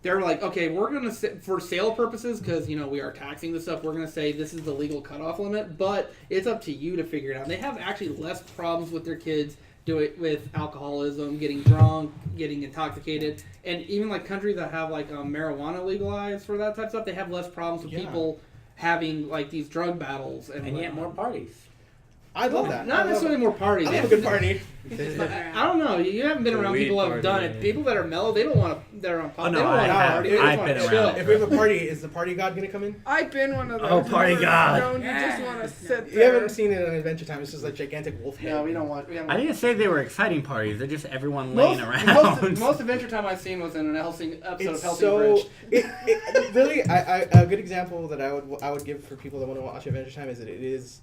they're like, okay, we're gonna for sale purposes, because we are taxing this stuff. We're gonna say this is the legal cutoff limit, but it's up to you to figure it out. They have actually less problems with their kids do it with alcoholism, getting drunk, getting intoxicated, and even like countries that have like marijuana legalized for that type of stuff, they have less problems with Yeah. people having like these drug battles and yet more parties. I love that. Not necessarily more parties. I love a good party. I don't know. You haven't been The around weed people that have party, done yeah. it. People that are mellow, they don't want to. They're on pop. Oh, no, they don't I want to have. party. They just I've wanna been chill. around. If we have a party, is the party god gonna come in? I've been one of those. Oh, party where god. You just want to sit You there. haven't seen it on Adventure Time. It's just like gigantic wolf head. No, we don't want. We haven't I didn't say they were exciting parties. They're just everyone laying around. Most Adventure Time I've seen was in an episode of It's Helsing so Bridge. it really a good example that I would give for people that want to watch Adventure Time is that it is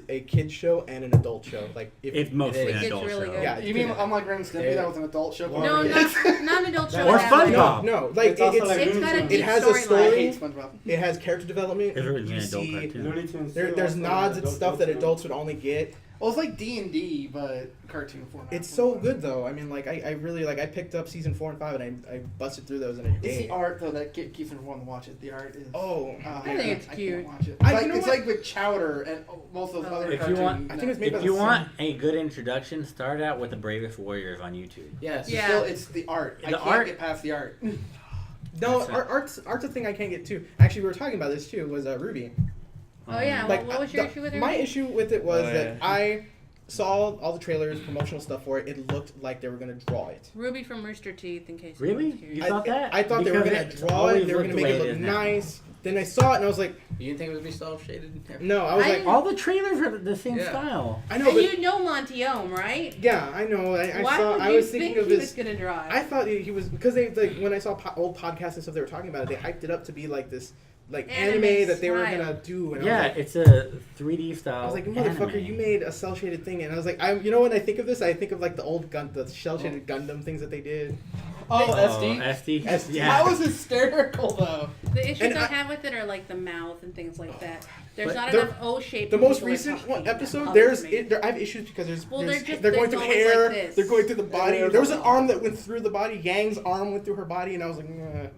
a kids show and an adult show. Like It's mostly It an gets adult really show. good. Yeah, You mean unlike Ren and Stimpy, Yeah. that was an adult show? No, Yeah. not an adult show. Or that way. SpongeBob. no, like It's also like It's Looney got a Tunes. deep It has a I story. hate SpongeBob. it has character development. It's originally You an adult see, cartoon. Looney Tunes. there's too, nods also and adult stuff that cartoon. adults would only get. Well, it's like D&D, but cartoon format. It's so good though. I mean, like I really I picked up season 4 and 5 and I busted through those in a It's day. the art though that keeps me wanting to watch it. The art is. Oh, I think it's cute. Can't watch it. I- It's, you know it's what? like with Chowder and most of those other If you cartoons. want- I think it's made by If the you same- want a good introduction, start out with the Bravest Warriors on YouTube. Yes. Yeah. Still, it's the art. I The can't art- get past the art. No, That's it. art's a thing I can't get to. Actually, we were talking about this too. Was Ruby? Oh yeah. Like what was your the- issue with my Ruby? issue with it was Oh, that yeah. saw all the trailers, promotional stuff for it, it looked like they were gonna draw it. Ruby from Rooster Teeth, in case Really? anyone's curious. You thought that? I thought they were Because gonna it draw always it. They were looked gonna the make way it it look is now. nice. Then I saw it and I was like, You didn't think it would be cel shaded? no. I was like, All the trailers are the same Yeah. style. I know, And but you know Monty Ohm, right? yeah, I know. I Why saw. would I you was thinking think of he this. was gonna drive? I thought he was because they like when I saw old podcasts and stuff they were talking about it. They hyped it up to be like this like anime that they were style. gonna do. And Yeah, I was like, it's a 3D style. I was like, motherfucker, anime. you made a cell shaded thing, and I was like, you know, when I think of this, I think of like the old the shell shaded Gundam things that they did. Oh, Oh, SD. SD? Yeah. That was hysterical though. The issues And I I- have with it are like the mouth and things like that. There's But not the- enough O shape. The when most people are recent talking. episode, That there's bothers me. I have issues because there's, Well, there's they're going just through always hair, like this. they're going through the body. Yeah, There was an there's arm that went through the body. Yang's arm went through her body, and I was like, it's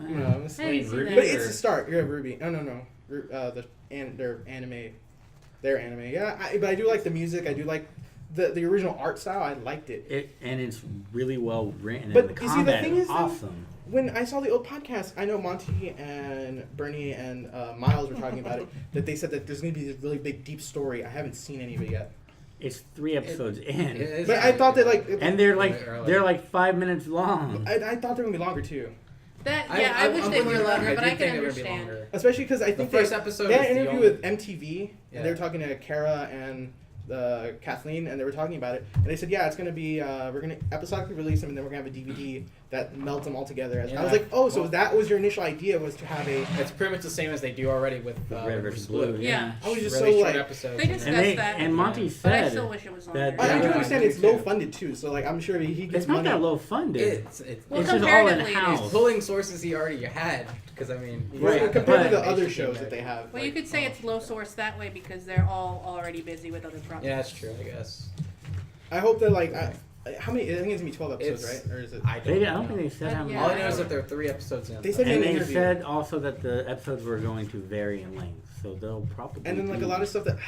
I didn't see Ruby that. but it's the start. Yeah, Ruby. No. Their anime. Yeah, but I do like the music. I do like the original art style. I liked it. And it's really well written. But and the you see, the combat thing is is, though, awesome. When I saw the old podcast, I know Monty and Bernie and Miles were talking about it. That they said that there's going to be this really big, deep story. I haven't seen any of it yet. It's 3 episodes in, But I thought that like, and they're like 5 minutes long. I thought they were going to be longer too. That I wish they were longer, but I can understand. Especially because I The think first episode they had is an the interview only- with MTV, Yeah. and they were talking to Kara and Kathleen, and they were talking about it, and they said, yeah, it's gonna be we're gonna episodically release them, and then we're gonna have a DVD that melts them all together. Yeah. I was like, oh, so Well- that was your initial idea, was to have a. It's pretty much the same as they do already with Red versus Blue. Yeah. I was just really so short like. episodes. They discussed And that. and Monty But I said still wish it was that longer. I do Yeah. understand I it's do too. low funded too, so like I'm sure he gets it's not money. that low funded. It's Well, it's just all in comparatively, it is. house. pulling sources he already had. Because I mean, Right, Right, compared to but- the other shows that they have. Well, like, you could say it's low source that way because they're all already busy with other projects. Yeah, that's true. I guess. I hope that like how many? I think it's gonna be 12 episodes, It's- right? Or is it? I don't. I don't think they said how many. Yeah. All I know is that there are 3 episodes in. They said in And an they interview. said also that the episodes were going to vary in length, so they'll probably. And then like be- a lot of stuff that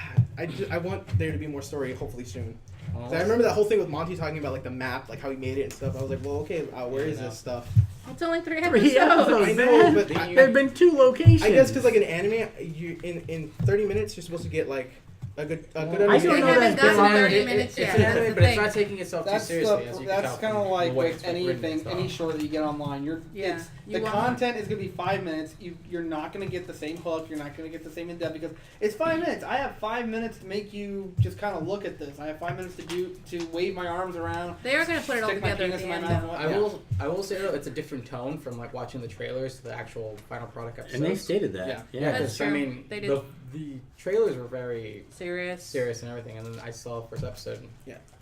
I want there to be more story, hopefully soon. Well, 'Cause I remember that whole thing with Monty talking about like the map, like how he made it and stuff. I was like, well, okay, where is this stuff? It's only 3 3 episodes. episodes, I know, man. but There've been 2 locations. I guess because like in anime, you in 30 minutes you're supposed to get like a good I don't They know understanding. haven't that's gotten longer. 30 minutes yet. It's an That's anime, the but it's thing. not taking itself too That's seriously. As you can that's tell kind of from like the way with it's written and anything, stuff. any short that you get online. Yeah, It's, you the want- content is gonna be 5 minutes. You're not gonna get the same hook. You're not gonna get the same in depth because it's 5 minutes. I have 5 minutes to make you just kind of look at this. I have 5 minutes to wave my arms around. They are going to put it all Stick my together at penis the in my end, mouth. though. I will say though, it's a different tone from like watching the trailers to the actual final product episodes. And they stated that. Yeah. Yeah, That's because I true. mean, They did. the trailers were very Serious. serious and everything, and then I saw the first episode.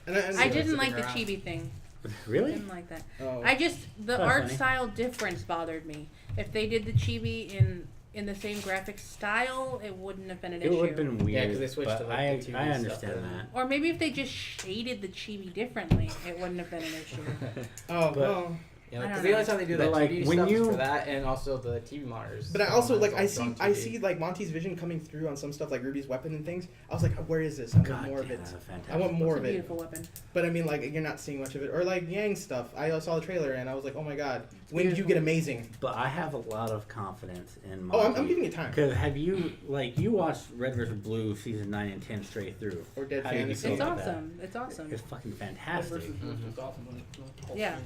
And I didn't sticking like the around. chibi thing. Really? Didn't like that. Oh. I just the That's art funny. style difference bothered me. If they did the chibi in the same graphic style, it wouldn't have been an It issue. would have been weird. 'cause they switched but to, like, I, the 2D I stuff understand and- that. Or maybe if they just shaded the chibi differently, it wouldn't have been an issue. Oh But- well. Yeah, I because don't the only know. time they do But, that like, 2D when stuff is you- for that, and also the TV monitors. But I also like I It's see on I TV. see like Monty's vision coming through on some stuff like Ruby's weapon and things. I was like, where is this? I want God more of damn, it. that's a fantastic. I want more It's a of it. beautiful weapon. But I mean, like you're not seeing much of it. Or like Yang's stuff. I saw the trailer and I was like, oh my god, when did you beautiful. get amazing? But I have a lot of confidence in Oh, Monty. I'm giving it time. Because have you watched Red vs. Blue season 9 and 10 straight through? Or Dead How did you Fantasy. feel It's about that? awesome. It's awesome. It's fucking fantastic. Yeah.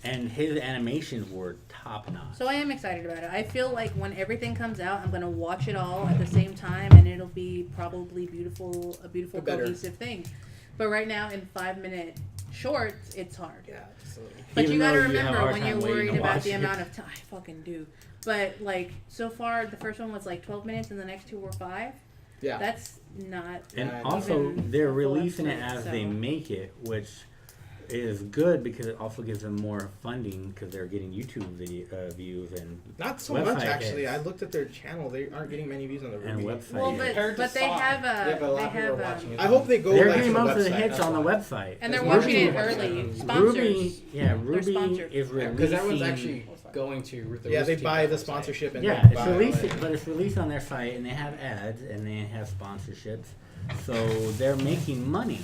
And his animations were top notch. So I am excited about it. I feel like when everything comes out, I'm gonna watch it all at the same time, and it'll be probably a beautiful, Better. cohesive thing. But right now, in 5-minute shorts, it's hard. Yeah, absolutely. But Even you gotta though you have a remember hard when time you're waiting worried to about watch the it. amount of time. I fucking do. But like so far, the first one was like 12 minutes, and the next 2 were 5. Yeah. That's not. And Yeah, also, even they're a full releasing it episode, as so- they make it, which is good because it also gives them more funding because they're getting YouTube video views and Not so website much actually. hits. I looked at their channel. They aren't getting many views on the and Ruby. website. Well, hits. Compared but to they Sonic. have Yeah, but a lot they of people have are watching it. I hope they go They're like getting to the most of the website. hits That's on the why. website. and they're There's watching it more early. Ruby- Sponsors. Ruby, yeah, Ruby sponsored. is releasing. Because everyone's actually going to the Yeah, they Rooster buy Teeth the website. sponsorship and Yeah, they it's buy released, like- but it's released on their site, and they have ads and they have sponsorships, so they're making money,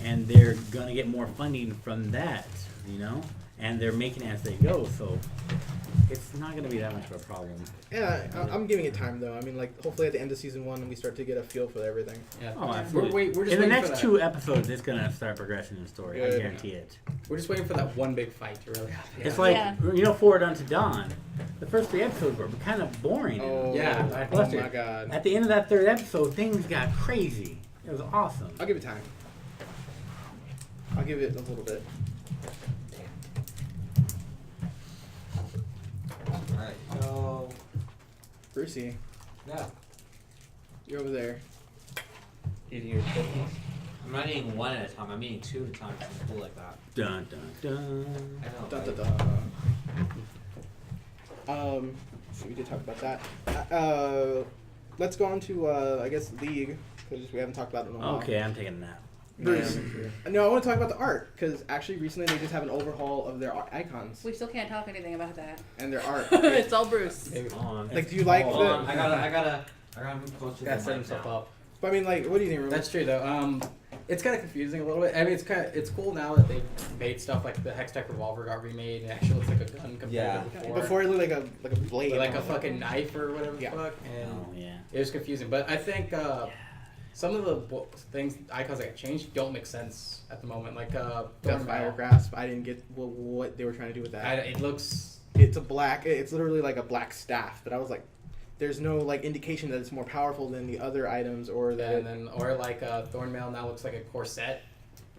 and they're gonna get more funding from that, you know, and they're making it as they go. So it's not going to be that much of a problem. Yeah, I'm giving it time though. I mean, like hopefully at the end of season 1, we start to get a feel for everything. Yeah. Oh, absolutely. We're just in the waiting for next that. 2 episodes, it's going to start progressing in the story. I Good. guarantee it. We're just waiting for that one big fight to really happen. It's like, Yeah. Forward Unto Dawn. The first 3 episodes were kind of boring. Oh, Yeah. oh Lackluster. my god. At the end of that 3rd episode, things got crazy. It was awesome. I'll give it time. I'll give it a little bit. Alright, so. Brucey, Yeah. you're over there. Eating your cookies. I'm not eating one at a time, I'm eating 2 at a time. It's cool like that. Dun, dun, dun. I know. Dun, right? dun, dun. So we did talk about that. Let's go on to I guess League because we haven't talked about it in a while. Okay, I'm taking a nap. Bruce. No, I want to talk about the art because actually recently they just have an overhaul of their icons We still can't talk anything about that. and their art. It's all Bruce. Hold on. Like, do you like Hold the? on, I gotta move closer to Gotta the set mic himself now. up. But I mean, like, what do you think? Ruben? That's true though. It's kind of confusing a little bit. I mean, it's cool now that they've made stuff like the Hextech revolver got remade and it actually looks like a gun compared Yeah. to before. Before it looked like a blade, With, like a fucking knife or whatever Yeah. the fuck. And Oh, yeah. it was confusing. But I think some of the things, icons that got changed don't make sense at the moment. Like That Thorn fire Mail. grasp. I didn't get what they were trying to do with that. It looks. It's a black. It's literally like a black staff. But I was like, there's no like indication that it's more powerful than the other items or that. And then, or like Thornmail now looks like a corset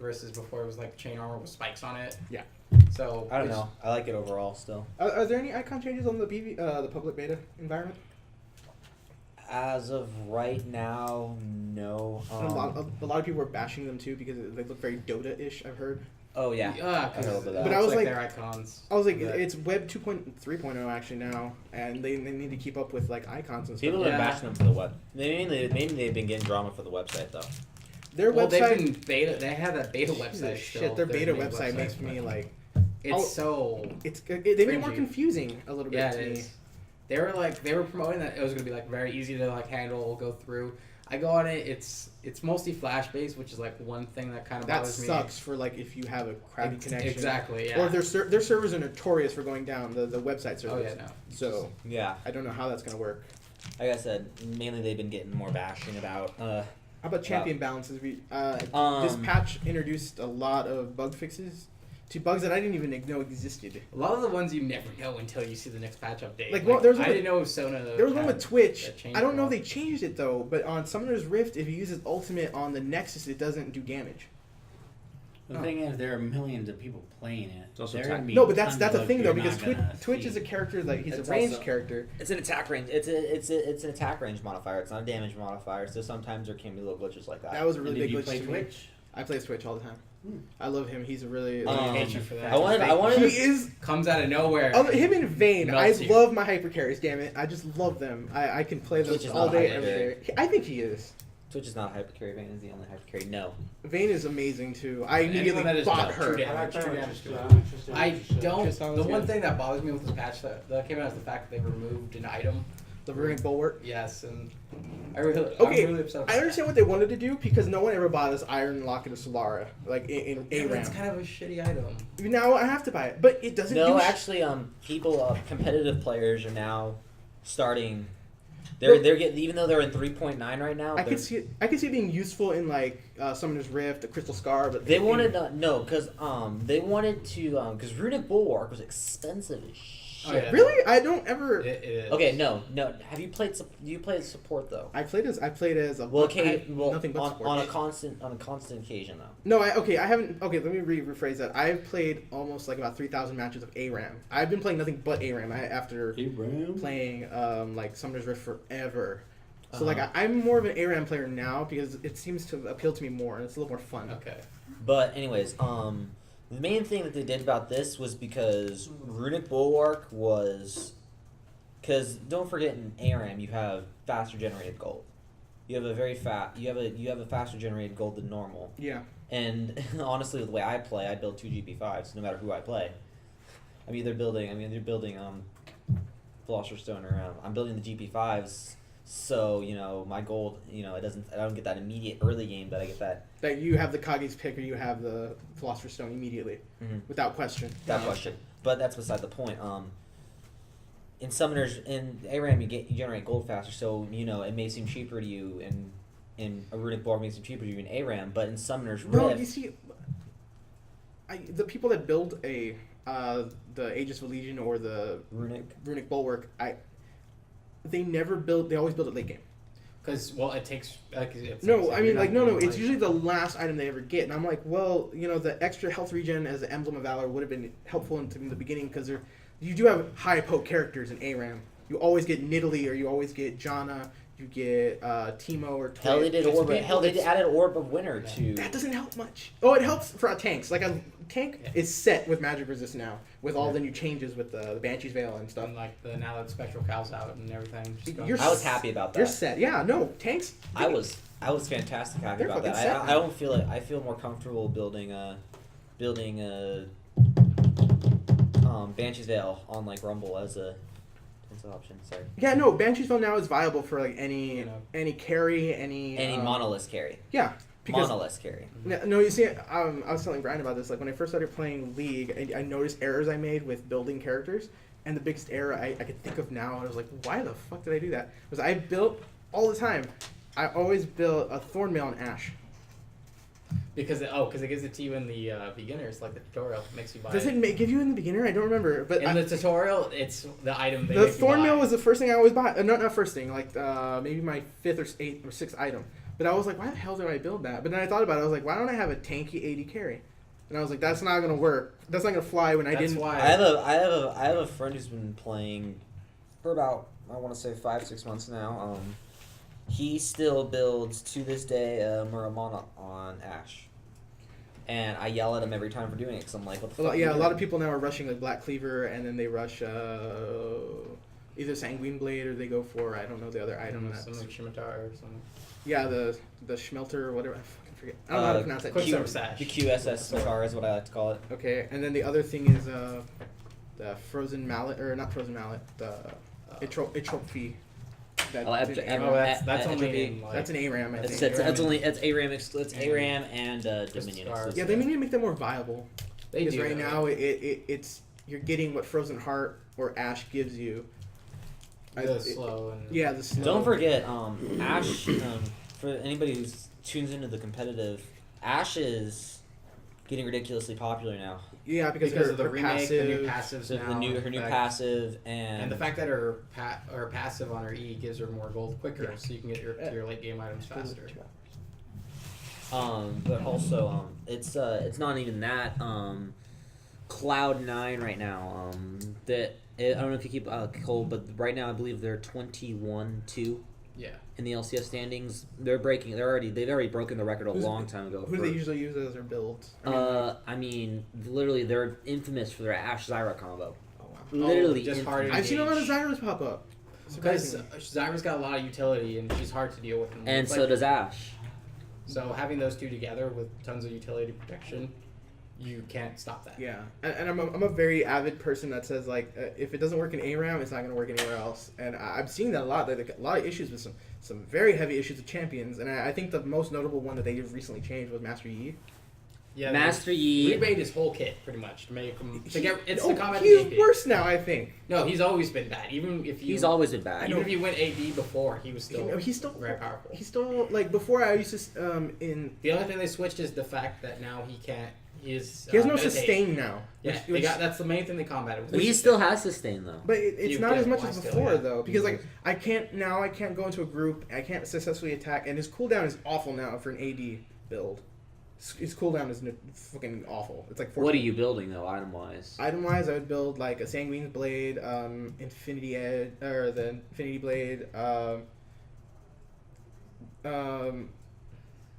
versus before it was like chain armor with spikes on it. Yeah. So I don't know. I like it overall still. Are there any icon changes on the the public beta environment? As of right now, no. And a lot of people were bashing them too because they look very Dota-ish. I've heard. Oh yeah. I heard because about that. But I was like- their icons. I was like, But- it's Web 2.3.0 actually now, and they need to keep up with like icons and stuff. People are Yeah. bashing them for the web. Mainly they've been getting drama for the website though. Their Well, website. they've been beta. They have that beta Jesus website. shit, still, their beta main website makes me but like It's so. they made it more Cringy. confusing a little bit Yeah, to it me. is. They were promoting that it was gonna be like very easy to like handle, go through. I go on it. It's mostly Flash based, which is like one thing that kind of That bothers me. sucks for like if you have a crappy connection. Exactly. Yeah. Or their servers are notorious for going down. The website servers. Oh yeah, no. So Yeah. I don't know how that's gonna work. Like I said, mainly they've been getting more bashing about. How about champion balances? This Um, patch introduced a lot of bug fixes to bugs that I didn't even know existed. A lot of the ones you never know until you see the next patch update. Like, well, there was I one didn't know Sona. There was one with Twitch. that changed I don't know if a they changed it though, but on Summoner's Rift, if you use its ultimate on the Nexus, it doesn't do damage. The thing is, there are millions of people playing it. It's also There time. gonna be No, but that's tons a of thing though you're because not gonna Twitch see. is a character like he's It's a ranged also- character. It's an attack range. It's an attack range modifier. It's not a damage modifier. So sometimes there can be little glitches like that. That was a And really did big you glitch play to me. Twitch? I play Twitch all the time. I love him. He's a really. Um, for that. I wanted he to, is. comes out of nowhere. Him and Vayne. I Melts you. love my hyper carries. Damn it, I just love them. I can play them Twitch is all not day, hyper every carry. day. I think he is. Twitch is not hyper carry. Vayne is the only hyper carry. No. Vayne is amazing too. I Anyone immediately that is bought not her. true damage, I like true that. damage to it. I'm interested. I don't. Tristan The was one good. thing that bothers me with this patch that came out is the fact that they removed an item. The Runic Bulwark. Yes, and I'm Okay, really upset. About I understand what they wanted to do because no one ever bought this Iron Locket of Solara, like in that. Yeah, but it's ARAM. kind of a shitty item. Now I have to buy it, but it doesn't. No, do actually, people, competitive players are now starting. Well- They're getting, even though they're in 3.9 right now. I they're- could see it. I could see it being useful in like Summoner's Rift, the Crystal Scar, but They wanted no, because they wanted to because Runic Bulwark was expensive as shit. Oh, yeah. Really, I don't ever. It is. Okay, no. Have you played? You played support though. I played as a. Well, I okay. have Well, nothing but support. on a constant occasion though. No, I haven't. Okay, let me rephrase that. I've played almost like about 3,000 matches of ARAM. I've been playing nothing but ARAM after playing like Summoner's Rift forever. So like I'm more of an ARAM player now because it seems to appeal to me more and it's a little more fun. Okay. But anyways, the main thing that they did about this was because Runic Bulwark was, because don't forget in ARAM you have faster generated gold. You have a very you have a faster generated gold than normal. Yeah. And honestly, the way I play, I build 2 GP5s no matter who I play. I'm either building Philosopher's Stone or I'm building the GP5s. So my gold, I don't get that immediate early game, but I get that That you have the Kage's pick or you have the Philosopher's Stone immediately, without question. question. But that's beside the point. in summoners in ARAM you generate gold faster, so it may seem cheaper to you, and in a runic bulwark may seem cheaper to you in ARAM, but in summoners No, Rift, you see, the people that build the Aegis of Legion or the runic bulwark, they always build it late game. Because it takes. It's It's usually the last item they ever get, and I'm like, well, the extra health regen as an emblem of valor would have been helpful in the beginning because you do have high poke characters in ARAM. You always get Nidalee, or you always get Janna, you get Teemo or Twitch. Hell, they did Orb. Hell, they added Orb of Winter to. That doesn't help much. Oh, it helps for tanks. Like a tank is set with magic resist now, with all the new changes with the Banshee's Veil and stuff. And now that Spectral Cow's out and everything. I was happy about that. You're set. Yeah, no tanks. I was fantastic happy about that. I don't feel it. I feel more comfortable building a Banshee's Veil on Rumble as a option. Sorry. Yeah, no, Banshee's Veil now is viable for any carry, any monolith carry. Yeah. Monolith carry. No, you see, I was telling Brian about this. When I first started playing League, I noticed errors I made with building characters, and the biggest error I could think of now, I was like, why the fuck did I do that? Was I built all the time. I always built a Thornmail on Ashe. Because it gives it to you in the beginners, the tutorial makes you buy. Does it give you in the beginner? I don't remember. But in the tutorial, it's the item. The Thornmail was the first thing I always bought. Not first thing, maybe my 5th or 8th or 6th item. But I was like, why the hell did I build that? But then I thought about it. I was like, why don't I have a tanky AD carry? And I was like, that's not gonna work. That's not gonna fly when I didn't. Why I have a friend who's been playing for about, I want to say 5-6 months now. He still builds to this day Muramana on Ashe. And I yell at him every time for doing it because I'm like, what the fuck? Yeah, a lot of people now are rushing Black Cleaver, and then they rush either Sanguine Blade or they go for, I don't know the other item. Something like Scimitar or something. Yeah, the Schmelter or whatever. I fucking forget. I don't know how to pronounce that. The QSS Scimitar is what I like to call it. Okay, and then the other thing is the Frozen Mallet, or not Frozen Mallet, the Itrophy. That's an ARAM. That's ARAM. It's ARAM and Dominion. Yeah, they need to make them more viable. Because right now it's you're getting what Frozen Heart or Ashe gives you. The slow. Don't forget, Ashe. For anybody who tunes into the competitive, Ashe is getting ridiculously popular now. Yeah, because of the remake, the new passives now. Her new passive, and the fact that her passive on her E gives her more gold quicker, so you can get your late game items faster. But also, it's not even that. Cloud9 right now. I don't know if you keep Cole, but right now I believe they're 21-2. Yeah. In the LCS standings, they've already broken the record a long time ago. Who do they usually use as their builds? Literally, they're infamous for their Ashe Zyra combo. Oh wow! Literally, just hard. I've seen a lot of Zyras pop up. Because Zyra's got a lot of utility and she's hard to deal with. And so does Ashe. So having those two together with tons of utility protection, you can't stop that. Yeah, and I'm a very avid person that says if it doesn't work in ARAM, it's not going to work anywhere else. And I'm seeing that a lot. A lot of issues with some very heavy issues with champions. And I think the most notable one that they just recently changed was Master Yi. Yeah, Master Yi remade his whole kit pretty much to make him the combat. He's worse now, I think. No, he's always been bad. He's always been bad. Even if you went AD before, he was still he's still very powerful. He's still before I used to The only thing they switched is the fact that now he can't. He has no sustain now. Yeah, that's the main thing they combated with. He still has sustain though. But it's not as much as before though, because I can't go into a group. I can't successfully attack, and his cooldown is awful now for an AD build. His cooldown is fucking awful. It's like 14. What are you building though, item wise? Item wise, I would build a Sanguine's Blade, Infinity Edge, or the Infinity Blade.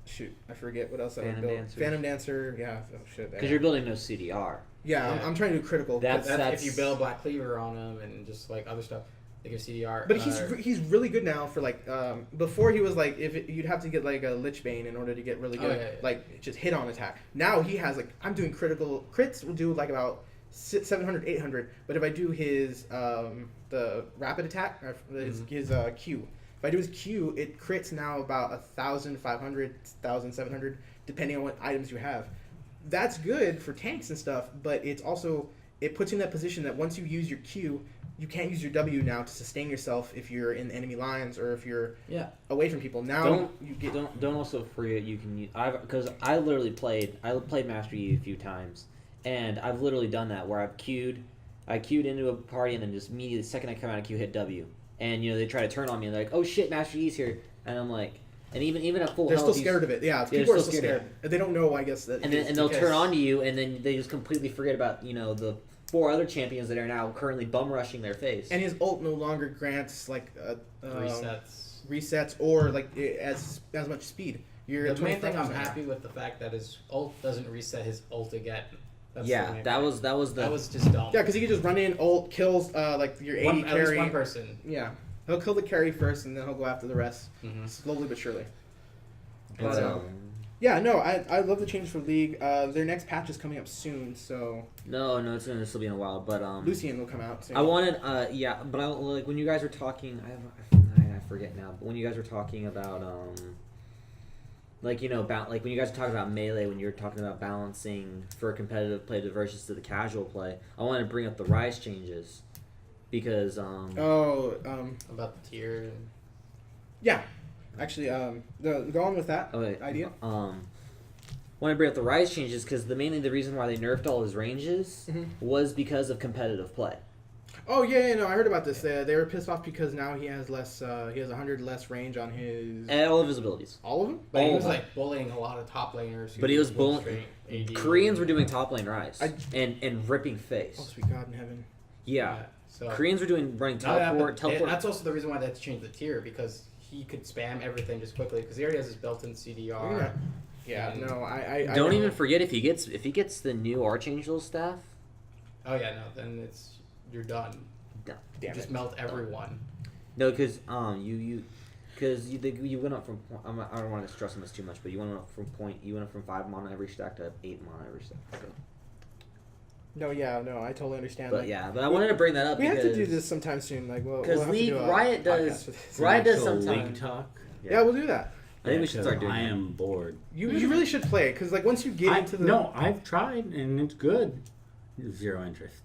Shoot, I forget what else I would build. Phantom Dancer, yeah. Oh, shit. Because you're building no CDR. Yeah, I'm trying to do critical. That's if you build Black Cleaver on him and just other stuff. They give CDR. But he's really good now for before he was you'd have to get a Lich Bane in order to get really good just hit on attack. Now he has I'm doing crits will do about 700 800, but if I do his the rapid attack his Q, if I do his Q, it crits now about 1,500 1,700 depending on what items you have. That's good for tanks and stuff, but it's also it puts you in that position that once you use your Q, you can't use your W now to sustain yourself if you're in enemy lines or if you're away from people. Now don't also forget you can use because I played Master Yi a few times, and I've literally done that where I queued into a party and then just immediately the second I come out of queue hit W, and they try to turn on me and they're like, oh shit, Master Yi's here, and I'm like, and even at full they're health, still scared of it. Yeah, people are still scared. They don't know, I guess, that. And they'll turn on to you, and then they just completely forget about the 4 other champions that are now currently bum rushing their face. And his ult no longer grants like resets or like as much speed. The main thing I'm happy with the fact that his ult doesn't reset his ult again. That was just dumb. Yeah, because he could just run in, ult, kills like your 80 carry. At least one person. Yeah, he'll kill the carry first, and then he'll go after the rest, slowly but surely. But, yeah, no, I love the changes for League. Their next patch is coming up soon, so. No, it's gonna still be in a while, but Lucian will come out soon. I wanted, but like when you guys were talking, I forget now. But when you guys were talking about like like when you guys were talking about melee, when you were talking about balancing for competitive play versus to the casual play, I wanted to bring up the rise changes because about the tier. Yeah. Actually, go on with that idea. When I bring up the rise changes, because mainly the reason why they nerfed all his ranges was because of competitive play. Oh yeah, no, I heard about this. They were pissed off because now he has less. He has 100 less range on his. And all of his abilities. All of them. But he was like bullying a lot of top laners. But he was bullying. Koreans were doing top lane rise and ripping face. Oh sweet God in heaven. Yeah. So Koreans were running teleport. That's also the reason why they had to change the tier because he could spam everything just quickly because he already has his built-in CDR. Yeah, no, I don't even forget if he gets the new Archangel staff. Oh yeah, no, then you're done. Damn just melt everyone. No, because you went up from I don't want to stress on this too much, but you went up from 5 mana every stack to 8 mana every stack. So. No, I totally understand. But but I wanted to bring that up. We have to do this sometime soon. Like, because Riot does sometimes. League talk. Yeah, we'll do that. I think we should start doing. I am bored. You really should play it because like once you get into the. No, I've tried and it's good. Zero interest.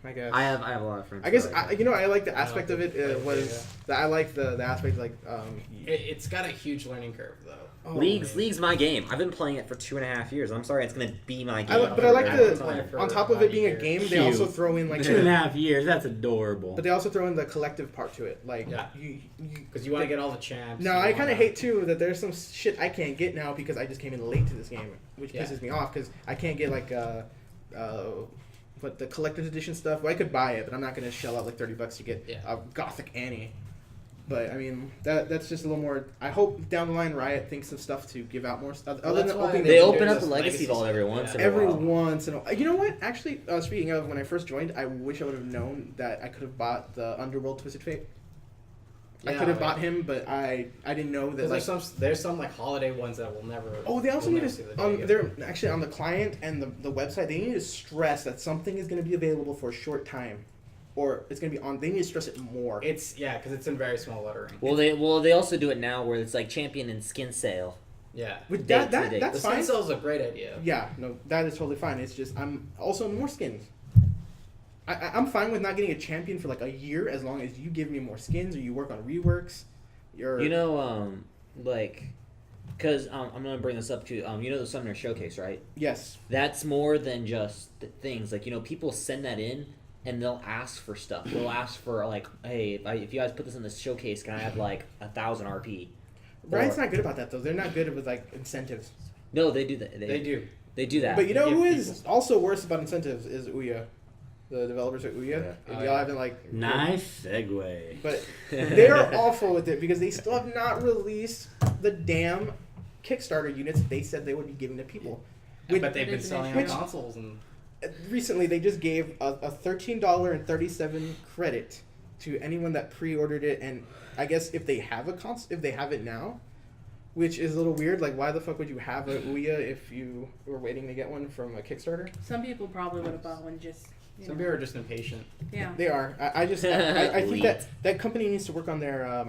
I guess. I have a lot of friends. I guess I like the aspect of it that I like the aspect like it's got a huge learning curve though. Oh, League's my game. I've been playing it for 2.5 years. I'm sorry, it's gonna be my game. But I like on top of it being a game, they also throw in like 2.5 years. That's adorable. But they also throw in the collective part to it, like because you want to get all the champs. No, I kind of hate too that there's some shit I can't get now because I just came in late to this game, which pisses me off because I can't get like but the collector's edition stuff. Well, I could buy it, but I'm not gonna shell out like $30 to get a Gothic Annie. But I mean, that's just a little more. I hope down the line Riot thinks of stuff to give out more stuff. Other than opening, they open up the legacy vault every once in a while. You know what? Actually, speaking of, when I first joined, I wish I would have known that I could have bought the Underworld Twisted Fate. I could have bought him, but I didn't know that. Like, there's some like holiday ones that will never. Oh, they also need to. They're actually on the client and the website. They need to stress that something is going to be available for a short time. Or it's gonna be on. They need to stress it more. Because it's in very small lettering. Well, they also do it now where it's like champion and skin sale. Yeah, that's the fine. Skin sale is a great idea. Yeah, no, that is totally fine. It's just I'm also more skins. I'm fine with not getting a champion for like a year as long as you give me more skins or you work on reworks. Because I'm gonna bring this up too. The Summoner Showcase, right? Yes. That's more than just things like people send that in. And they'll ask for stuff. They'll ask for like, hey, if you guys put this in this showcase, can I have like 1,000 RP? Riot's not good about that though. They're not good with like incentives. No, they do that. They do that. But you know who is also worse about incentives is Ouya. The developers at Ouya. If y'all haven't like. Nice segue. But they are awful with it because they still have not released the damn Kickstarter units they said they would be giving to people. But they've been selling on consoles and. Recently, they just gave a $13.37 credit to anyone that pre-ordered it, and I guess if they have if they have it now, which is a little weird. Like, why the fuck would you have a Ouya if you were waiting to get one from a Kickstarter? Some people probably would have bought one just. Some people are just impatient. Yeah, they are. I think that company needs to work on their.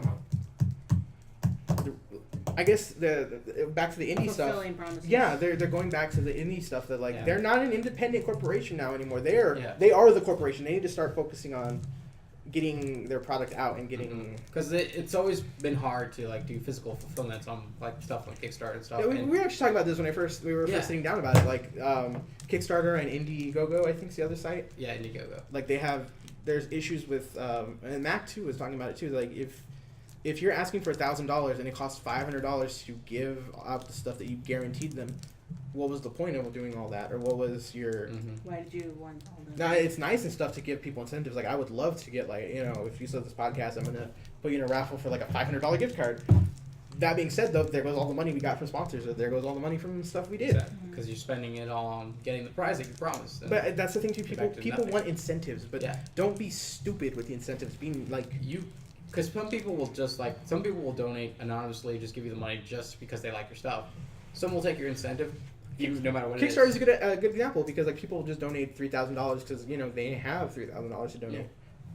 I guess the back to the indie stuff. Fulfilling promises. Yeah, they're going back to the indie stuff that Yeah. they're not an independent corporation now anymore. They Yeah. are the corporation. They need to start focusing on getting their product out and getting. Because it's always been hard to like do physical fulfillments on like stuff like Kickstarter and stuff. Yeah, we and- were actually talking about this when we were Yeah. first sitting down about it. Like Kickstarter and Indiegogo, I think is the other site. yeah, Indiegogo. Like there's issues with, and Mac too was talking about it too. Like if you're asking for $1,000 and it costs $500 to give out the stuff that you guaranteed them, what was the point of doing all that, or what was your? Why did you want all this? Now it's nice and stuff to give people incentives. Like I would love to get like if you saw this podcast, I'm gonna put you in a raffle for like a $500 gift card. That being said, though, there goes all the money we got from sponsors. Or there goes all the money from stuff we did. Because you're spending it all on getting the prize that you promised. And But that's the thing too. Get People back to people nothing. want incentives, but Yeah. don't be stupid with the incentives. Being like because some people will some people will donate anonymously, just give you the money just because they like your stuff. Some will take your incentive, no matter what it is. Kickstarter is a good example because like people just donate $3,000 because they have $3,000 to donate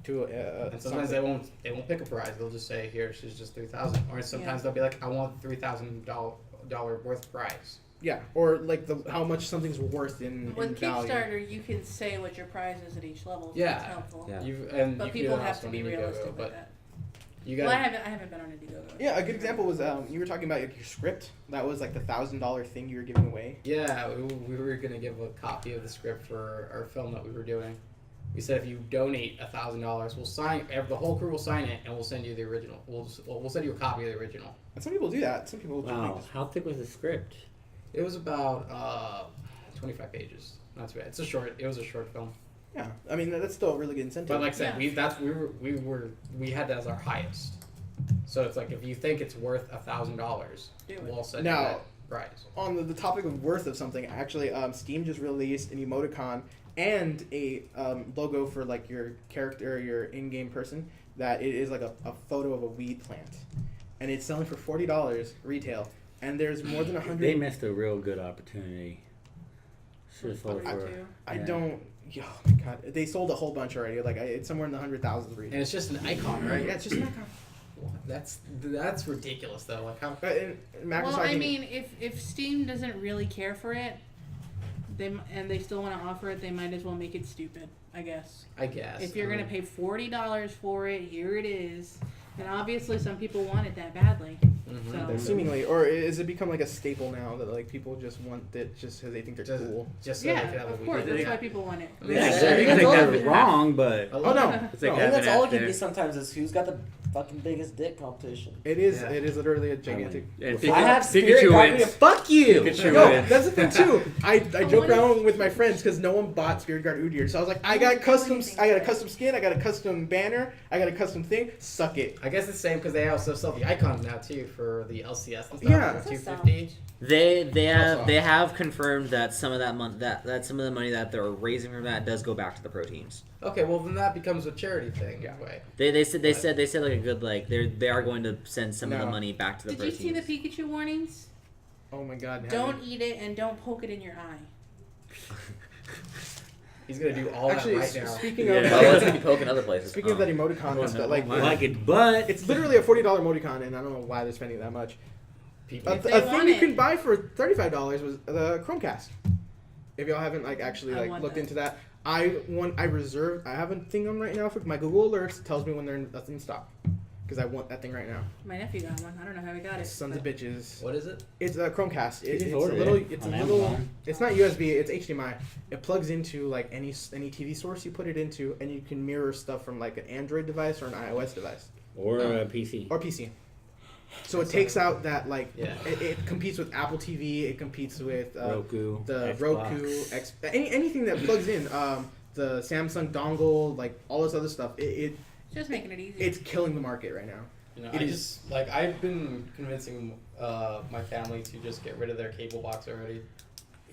to And sometimes they won't pick a prize. They'll just say, "Here, she's just $3,000." Or sometimes they'll be like, "I want $3,000 worth prize." Yeah, or like how much something's worth in With value. Kickstarter, you can say what your prize is at each level. So Yeah. that's helpful. Yeah. But You people can have also to be on Indiegogo, realistic with but that. you Well, got. I haven't been on Indiegogo. Yeah, a good example was you were talking about like, your script. That was like the $1,000 thing you were giving away. Yeah, we were gonna give a copy of the script for our film that we were doing. We said if you donate $1,000, we'll sign. The whole crew will sign it, and we'll send you the original. We'll send you a copy of the original. And some people do that. Some people. Wow, how thick was the script? It was about 25 pages. Not too bad. It was a short film. Yeah, I mean that's still a really good incentive. But like I said, we had that as our highest. So it's like if you think it's worth $1,000, Do it. we'll send Now- you that prize. on the topic of worth of something, actually, Steam just released an emoticon and a logo for like your character, your in-game person. That it is like a photo of a weed plant, and it's selling for $40 retail. And there's more than 100. They missed a real good opportunity. Should have sold for. I yeah. don't. Oh my god, they sold a whole bunch already. Like it's somewhere in the 100,000s retail. And it's just an icon, right? Yeah, it's just an icon. That's ridiculous though. Like how? And Mac was Well, I talking- mean, if Steam doesn't really care for it, they still want to offer it, they might as well make it stupid, I guess. I guess. If you're gonna pay $40 for it, here it is. And obviously, some people want it that badly. So seemingly, or is it become like a staple now that like people just want it just because they think they're cool? Just so they can yeah, have a of course, weekend. that's why people want it. Yeah, Yeah, exactly. that's You all think we they're have. wrong, but Oh no, it's like I think having that's all it there. can be sometimes is who's got the fucking biggest dick competition. it is. Yeah. It is literally a gigantic. And If I have Spirit Pikachu Guardian, wins. fuck you! Pikachu No, wins. that's the thing too. I joke what around with my friends because no one bought Spirit Guard Udyr, so I was like, I got custom. I got a custom skin. I got a custom banner. I got a custom thing. Suck it. I guess it's the same because they also sell the icons now too for the LCS and stuff. Yeah. for $250. They have confirmed that some of that some of the money that they're raising from that does go back to the pro teams. Okay, well then that becomes a charity thing. Yeah. Way. They said like a good like they are going to send some of the No. money back to the Did pro you see teams. the Pikachu warnings? Oh my god. Don't eat it and don't poke it in your eye. He's gonna do all Actually, that right now. speaking Yeah. of Well, it's gonna be poking other places. speaking of that emoticon and stuff, like like it, but it's literally a $40 emoticon, and I don't know why they're spending that much. People, A They thing want you it. can buy for $35 was the Chromecast. If y'all haven't like actually I like want looked that. into that, I have a thing on right now for my Google alerts. It tells me when they're in stock because I want that thing right now. My nephew got one. I don't know how he got it. Sons of but- bitches. what is it? It's a Chromecast. You It's just a ordered little. it It's a on little. Amazon. It's not USB. It's HDMI. It plugs into like any TV source you put it into, and you can mirror stuff from like an Android device or an iOS device or a PC. or PC. So it takes out that like Yeah. it competes with Apple TV. It competes with Roku, the Xbox. Roku, anything that plugs in. The Samsung dongle, like all this other stuff. It's just making it easy. It's killing the market right now. You know, It I is. just like I've been convincing my family to just get rid of their cable box already.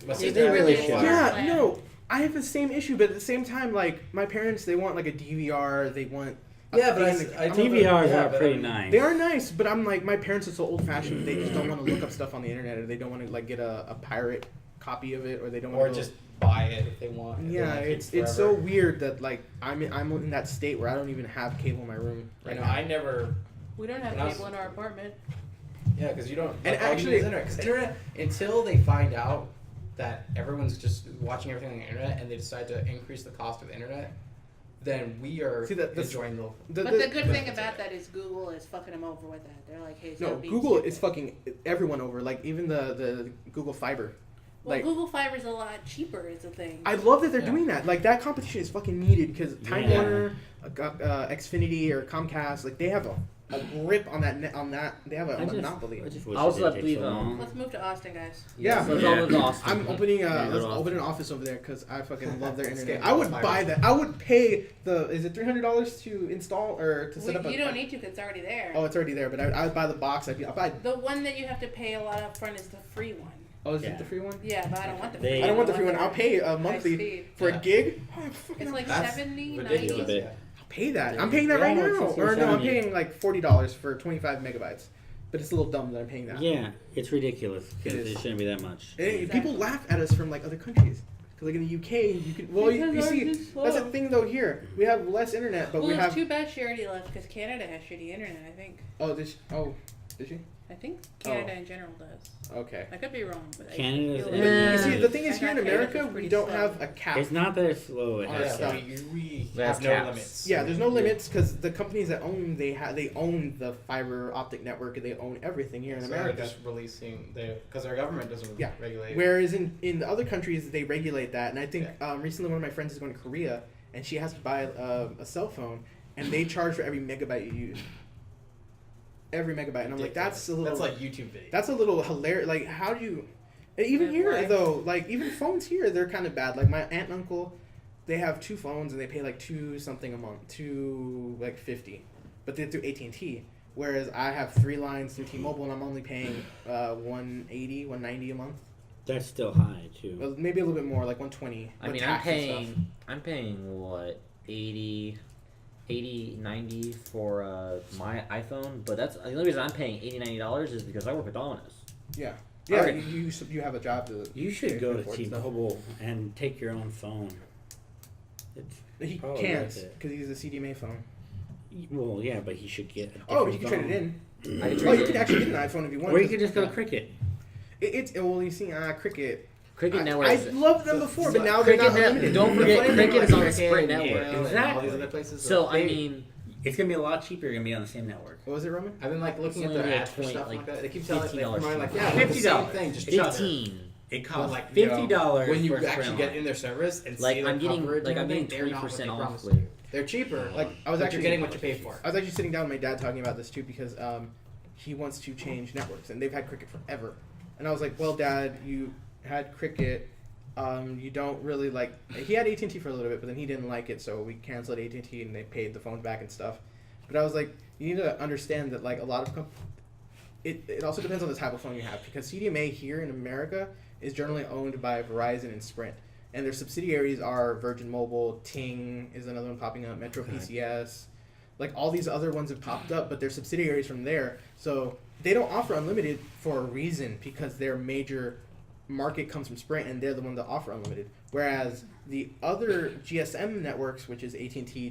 My They sister really has a should. cable Yeah, box. plan. no, I have the same issue, but at the same time, like my parents, they want like a DVR. They want. a Yeah, but thing I that- told them- DVRs yeah, are but pretty I mean, nice. They are nice, but I'm like my parents are so old fashioned. They just don't want to look up stuff on the internet, or they don't want to like get a pirate copy of it, or they don't Or want to just buy it if they want. if they Yeah, want to keep it's so forever. weird that like I'm in that state where I don't even have cable in my room You right know, now. I never. We don't have When I was- cable in our apartment. Yeah, because you don't. And Like, all you actually- need is internet. 'Cause internet, until they find out that everyone's just watching everything on the internet, and they decide to increase the cost of internet, then we are See, that's- enjoying the. But the good thing about that is Google is fucking them over with that. They're like, hey, No, don't be Google stupid. is fucking everyone over. Like even the Google Fiber. Well, Like Google Fiber's a lot cheaper. Is a thing. I love that they're Yeah. doing that. Like that competition is fucking needed because Time Yeah. Warner, Xfinity, or Comcast, like they have a grip on that. On that, they have a monopoly. I just wish I also it didn't take believe, so long. Let's move to Austin, guys. Yeah. So it's all in Austin. I'm opening Yeah, let's go to open an office over there because I fucking love their Let's internet. get I would fiber. buy that. I would pay is it $300 to install or to set up? You don't need to because it's already there. Oh, it's already there, but I would buy the box. I'd buy. The one that you have to pay a lot up front is the free one. Oh, is Yeah. it the free one? Yeah, but I don't want the They- free I don't want the one. free one. I'll pay high monthly speed. for Yeah. a gig. Oh, fucking It's like That's 70, ridiculous. 90. Yeah. I'll pay that. I'm paying that Yeah, right it's now. just Or no, I'm 70. paying like $40 for 25 megabytes. But it's a little dumb that I'm paying that. Yeah, it's ridiculous It because is. it shouldn't be that much. And people laugh at us from like other countries. Because like in the UK, you can. Well, you Because see, ours is that's the slow. thing though. Here we have less internet, but Well, we it's have. too bad she already left because Canada has shitty internet, I think. Did she? I think Canada Oh. in general does. Okay. I could be wrong, but Canada's I But feel internet- you see, the thing I is here in thought Canada's America, was we pretty don't slow. have a cap. It's not that it's slow. It Oh, has yeah. stuff. We That's have no caps. limits. Yeah, there's no limits because the companies that own they own the fiber optic network and they own everything here in So America. they're just releasing because our government doesn't Yeah. regulate. Whereas in the other countries they regulate that, and I think recently one of my friends is going to Korea and she has to buy a cell phone and they charge for every megabyte you use. Every megabyte, and I'm like, that's a little. That's like YouTube video. That's a little hilarious. Like, how do you? And even Like, here why? though, like even phones here, they're kind of bad. Like my aunt and uncle, they have 2 phones and they pay like $2 something a month, $2.50, but they're through AT&T. Whereas I have 3 lines through T-Mobile and I'm only paying $180, $190 a month. That's still high too. Well, maybe a little bit more, like $120. I with mean, tax and stuff. I'm paying what 80, 90 for my iPhone, but that's the only reason I'm paying $80, $90 is because I work at Domino's. Yeah, yeah. Alright. You have a job to. You should go to afford stuff. T-Mobile and take your own phone. It's He probably can't worth it. because he's a CDMA phone. Well, yeah, but he should get. A Oh, but different you can trade it phone. in. I can Oh, trade you it could in. actually get an iPhone if you want. Or you could just go to Cricket. It's well, you see, Cricket. Cricket Network. I loved them before, but now they're Cricket not Net- unlimited. don't The forget, funny thing Cricket is on the about Sprint Yeah, network. and all Exactly. these other places. So that I they- mean, It's gonna be a lot cheaper. You're gonna be on the same network. What was it, Roman? I've been like looking at It's their only ads for like stuff $20, like that. They keep telling like, $15 promoting, like cheaper. yeah, it's the same $50. thing, just cheaper. 15. It But costs like you know, $50 when you for a actually Sprint get line. in their service and Like see I'm their getting coverage like and I'm getting everything, they're not what 20% they off promise with. you. They're cheaper. Like I was but actually you're getting what you pay for. I was actually sitting down with my dad talking about this too because he wants to change networks and they've had Cricket forever, and I was like, well, Dad, you had Cricket. You don't really like. He had AT&T for a little bit, but then he didn't like it, so we canceled AT&T and they paid the phones back and stuff. But I was like, you need to understand that like a lot of it also depends on the type of phone you have because CDMA here in America is generally owned by Verizon and Sprint, and their subsidiaries are Virgin Mobile, Ting is another one popping up, Metro PCS, like all these other ones have popped up, but they're subsidiaries from there, so they don't offer unlimited for a reason because their major market comes from Sprint and they're the one that offer unlimited. Whereas the other GSM networks, which is AT&T,